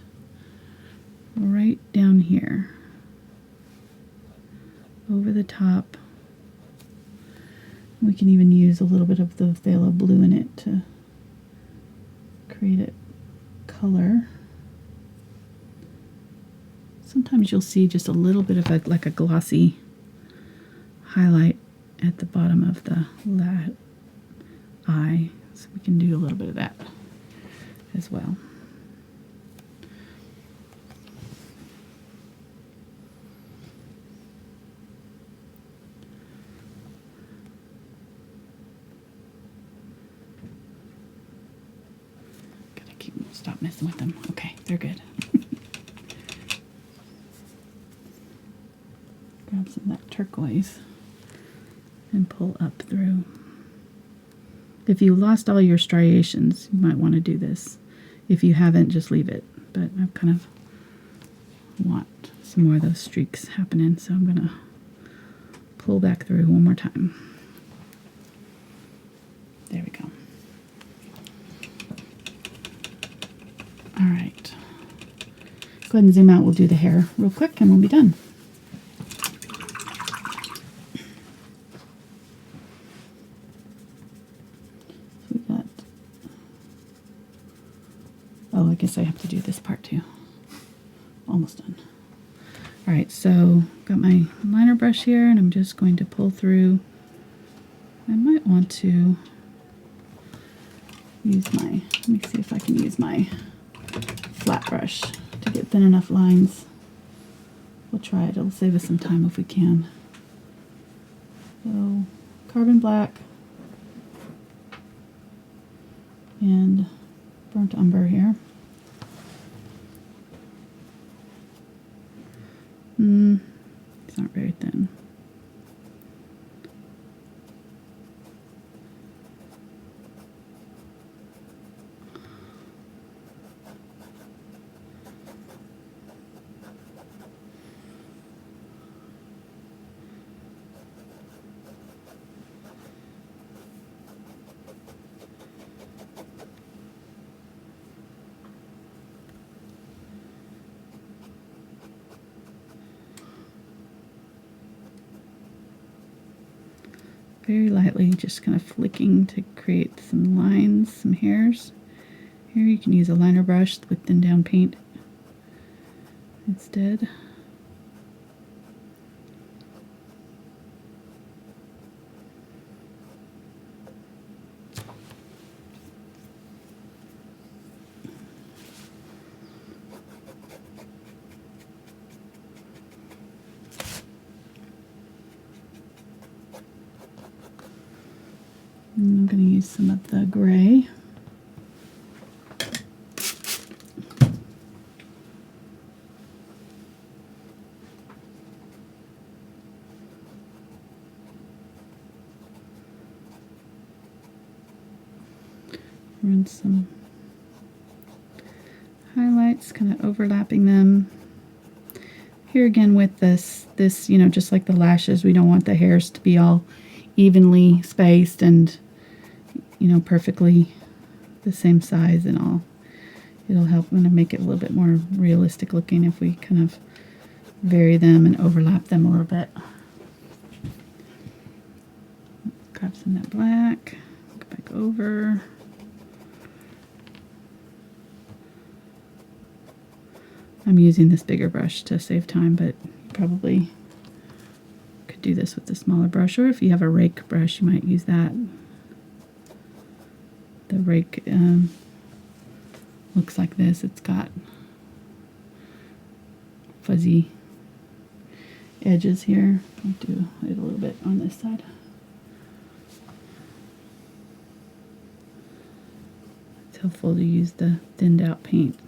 Speaker 1: right down here over the top. We can even use a little bit of the phthalo blue in it to create a color. Sometimes you'll see just a little bit of like a glossy highlight at the bottom of the eye, so we can do a little bit of that as well. Stop messing with them. Okay, they're good. Grab some of that turquoise and pull up through. If you lost all your striations, you might want to do this. If you haven't, just leave it. But I kind of want some more of those streaks happening, so I'm going to pull back through one more time. There we go. All right, go ahead and zoom out. We'll do the hair real quick and we'll be done. So we got, oh, I guess I have to do this part too. Almost done. All right, so got my liner brush here and I'm just going to pull through. I might want to use my, let me see if I can use my flat brush to get thin enough lines. We'll try it. It'll save us some time if we can. So, carbon black and burnt umber here. It's not very thin. Very lightly, just kind of flicking to create some lines, some hairs. Here you can use a liner brush with thin down paint instead. And I'm going to use some of the gray. Run some highlights, kind of overlapping them. Here again with this, you know, just like the lashes, we don't want the hairs to be all evenly spaced and, you know, perfectly the same size and all. It'll help when I make it a little bit more realistic looking if we kind of vary them and overlap them a little bit. Grab some of that black, go back over. I'm using this bigger brush to save time, but you probably could do this with a smaller brush, or if you have a rake brush, you might use that. The rake looks like this. It's got fuzzy edges here. I'll do it a little bit on this side. It's helpful to use the thinned out paint.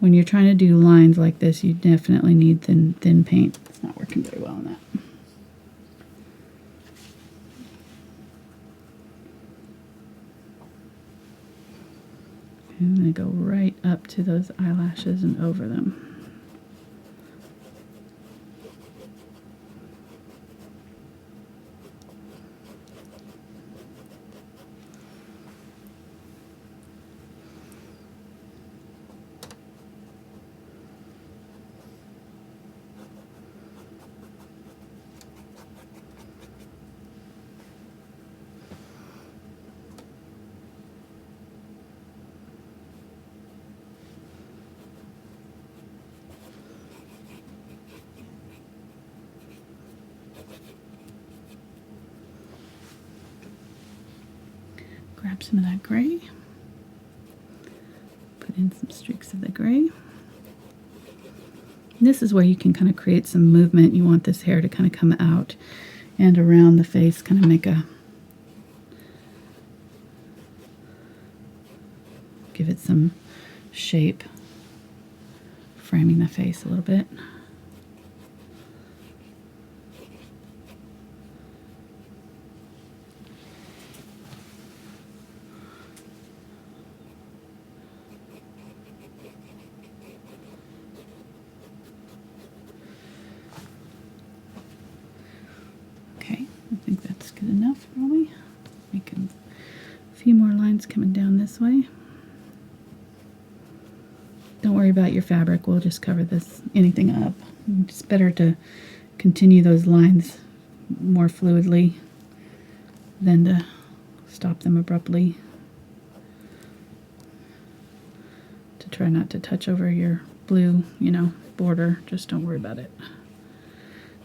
Speaker 1: When you're trying to do lines like this, you definitely need thin paint. It's not working very well on that. I'm going to go right up to those eyelashes and over them. Grab some of that gray, put in some streaks of the gray. And this is where you can kind of create some movement. You want this hair to kind of come out and around the face, kind of give it some shape, framing the face a little bit. Good enough, probably. Make a few more lines coming down this way. Don't worry about your fabric. We'll just cover anything up. It's better to continue those lines more fluidly than to stop them abruptly. To try not to touch over your blue, border. Just don't worry about it.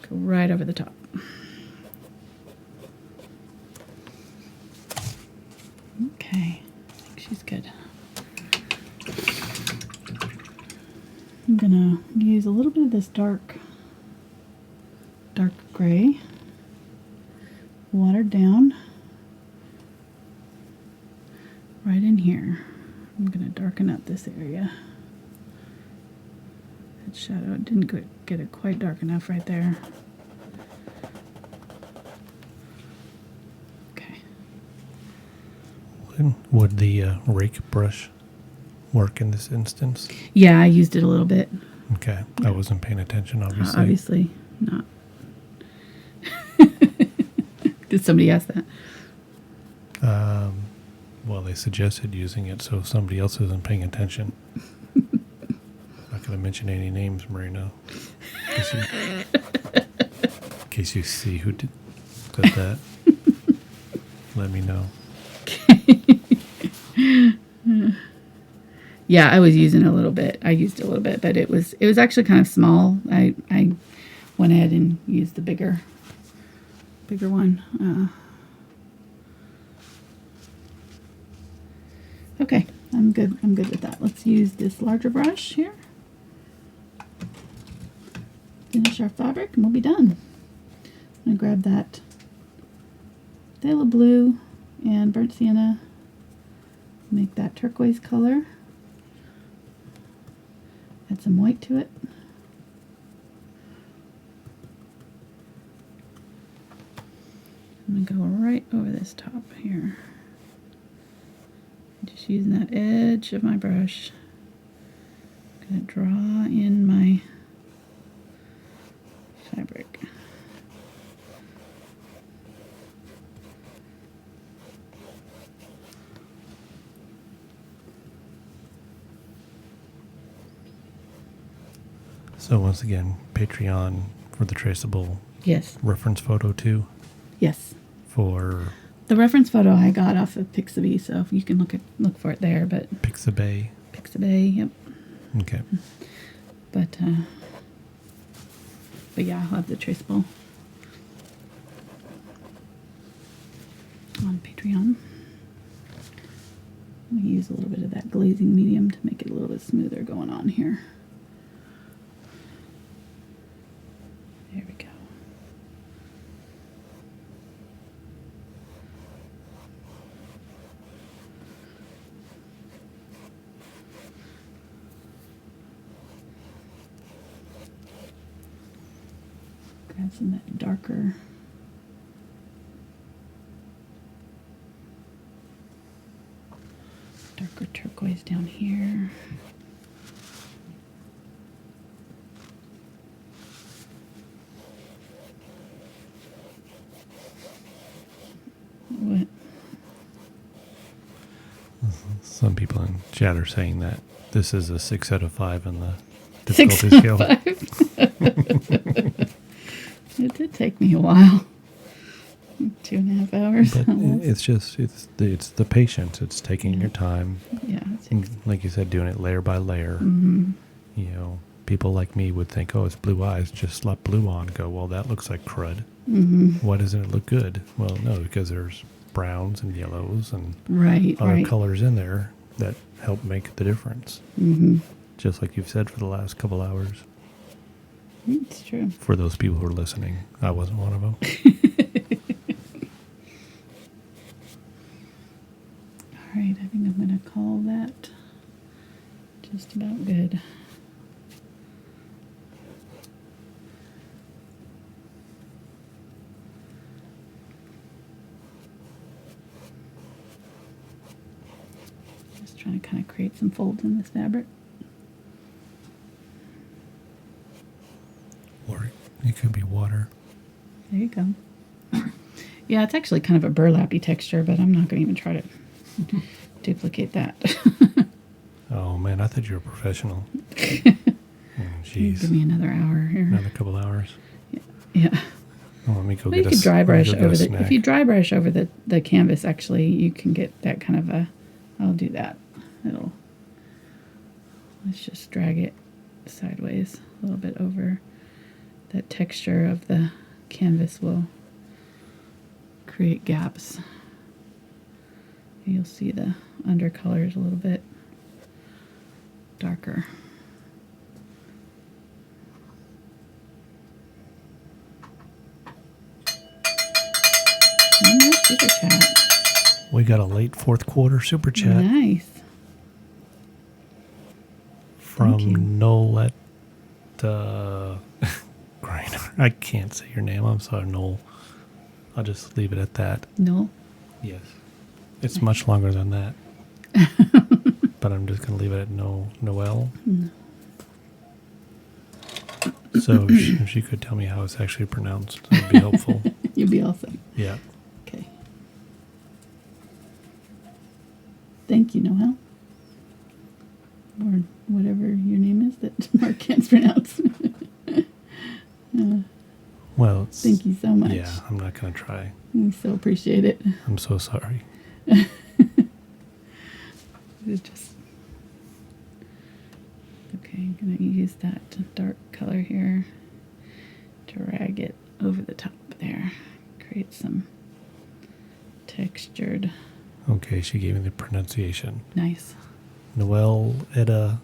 Speaker 1: Go right over the top. Okay, I think she's good. I'm gonna use a little bit of this dark gray, watered down, right in here. I'm gonna darken up this area. That shadow didn't get it quite dark enough right there.
Speaker 2: Would the rake brush work in this instance?
Speaker 1: Yeah, I used it a little bit.
Speaker 2: Okay. I wasn't paying attention, obviously.
Speaker 1: Obviously not. Did somebody ask that?
Speaker 2: Well, they suggested using it, so if somebody else isn't paying attention. I'm not going to mention any names, Marina. In case you see who said that, let me know.
Speaker 1: Yeah, I was using a little bit. I used a little bit, but it was actually kind of small. I went ahead and used the bigger one. Okay, I'm good with that. Let's use this larger brush here. Finish our fabric and we'll be done. I'm gonna grab that Phthalo blue and burnt sienna. Make that turquoise color. Add some white to it. I'm going to go right over this top here. Just using that edge of my brush. I'm going to draw in my fabric.
Speaker 2: So once again, Patreon for the traceable
Speaker 1: Yes.
Speaker 2: reference photo too?
Speaker 1: Yes.
Speaker 2: For
Speaker 1: the reference photo I got off of Pixabay, so you can look for it there. But
Speaker 2: Pixabay.
Speaker 1: Yep.
Speaker 2: Okay.
Speaker 1: But yeah, I'll have the traceable on Patreon. I'm going to use a little bit of that glazing medium to make it a little bit smoother going on here. There we go. Grab some of that darker turquoise down here. What?
Speaker 2: Some people in chat are saying that this is a 6 out of 5 on the
Speaker 1: 6
Speaker 2: difficulty
Speaker 1: out
Speaker 2: scale.
Speaker 1: of 5. It did take me a while. 2.5 hours.
Speaker 2: But it's the patience. It's taking your time.
Speaker 1: Yeah.
Speaker 2: And like you said, doing it layer by layer.
Speaker 1: Mm-hmm.
Speaker 2: You know, people like me would think, oh, it's blue eyes. Just slap blue on. Go, well, that looks like crud.
Speaker 1: Mm-hmm.
Speaker 2: Why doesn't it look good? Well, no, because there's browns and yellows and
Speaker 1: Right.
Speaker 2: other colors in there that help make the difference.
Speaker 1: Mm-hmm.
Speaker 2: Just like you've said for the last couple hours.
Speaker 1: It's true.
Speaker 2: For those people who are listening, I wasn't one of them.
Speaker 1: All right, I think I'm going to call that just about good. Just trying to kind of create some folds in this fabric.
Speaker 2: Or it could be water.
Speaker 1: There you go. Yeah, it's actually kind of a burlappy texture, but I'm not going to even try to duplicate that.
Speaker 2: Oh, man, I thought you were a professional. Jeez.
Speaker 1: Give me another hour here.
Speaker 2: Another couple hours.
Speaker 1: Yeah.
Speaker 2: Oh, let me go
Speaker 1: Well,
Speaker 2: get
Speaker 1: you could dry brush over the.
Speaker 2: snack.
Speaker 1: If you dry brush over the canvas, actually, you can get that kind of a. I'll do that. Let's just drag it sideways a little bit over. That texture of the canvas will create gaps. You'll see the undercolors a little bit darker. Super chat.
Speaker 2: We got a late fourth quarter super chat
Speaker 1: Nice.
Speaker 2: from Nolet Griner. I can't say your name. I'm sorry, Noel. I'll just leave it at that.
Speaker 1: No.
Speaker 2: Yes. It's much longer than that. But I'm just going to leave it at Noel.
Speaker 1: No.
Speaker 2: So if she could tell me how it's actually pronounced, that would be helpful.
Speaker 1: You'd be awesome.
Speaker 2: Yeah.
Speaker 1: Okay. Thank you, Noel. Or whatever your name is that Mark can't pronounce.
Speaker 2: Well,
Speaker 1: Thank you so much.
Speaker 2: Yeah, I'm not going to try.
Speaker 1: We so appreciate it.
Speaker 2: I'm so sorry.
Speaker 1: It's just okay. I'm gonna use that dark color here, drag it over the top there, create some textured.
Speaker 2: Okay, she gave me the pronunciation.
Speaker 1: Nice.
Speaker 2: Noel Etta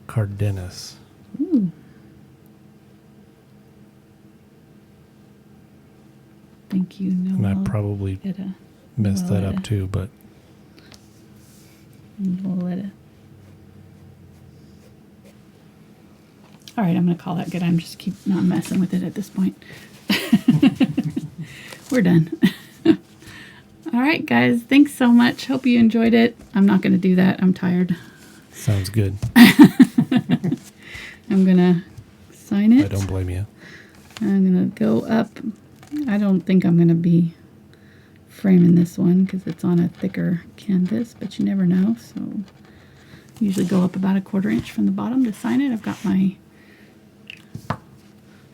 Speaker 2: Cardenas.
Speaker 1: Ooh. Thank you, Noel.
Speaker 2: And I probably
Speaker 1: Etta.
Speaker 2: messed that
Speaker 1: Noel
Speaker 2: up too, but
Speaker 1: Noel. All right, I'm going to call that good. I'm just keep not messing with it at this point. We're done. All right, guys. Thanks so much. Hope you enjoyed it. I'm not going to do that. I'm tired.
Speaker 2: sounds good.
Speaker 1: I'm going to sign it.
Speaker 2: I don't blame you.
Speaker 1: I'm going to go up. I don't think I'm going to be framing this one because it's on a thicker canvas, but you never know. So usually go up about 1/4 inch from the bottom to sign it. I've got my,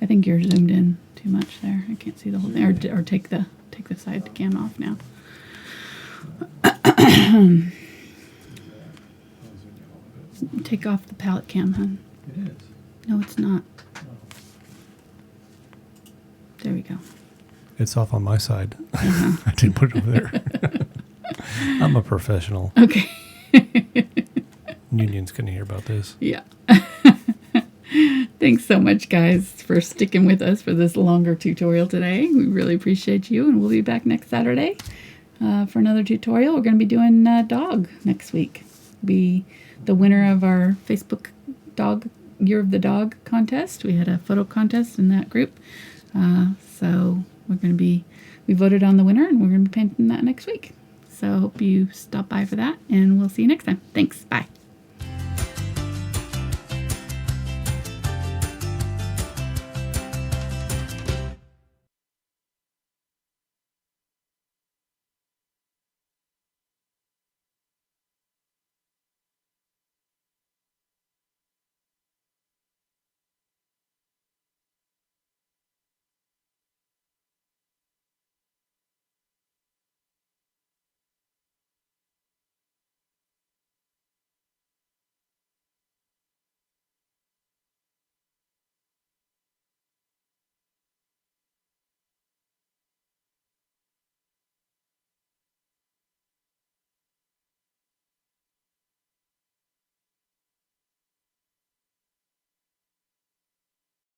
Speaker 1: I think you're zoomed in too much there. I can't see the whole thing. Or take the side cam off now. Take off the palette cam, hon.
Speaker 3: It is.
Speaker 1: No, it's not. There we go.
Speaker 2: It's off on my side.
Speaker 1: Uh-huh.
Speaker 2: I didn't put it over there. I'm a professional.
Speaker 1: Okay.
Speaker 2: Union's going to hear about this.
Speaker 1: Yeah. Thanks so much, guys, for sticking with us for this longer tutorial today. We really appreciate you, and we'll be back next Saturday for another tutorial. We're going to be doing dog next week. Be the winner of our Facebook Dog Year of the Dog contest. We had a photo contest in that group. So we voted on the winner, and we're going to be painting that next week. So I hope you stop by for that, and we'll see you next time. Thanks. Bye.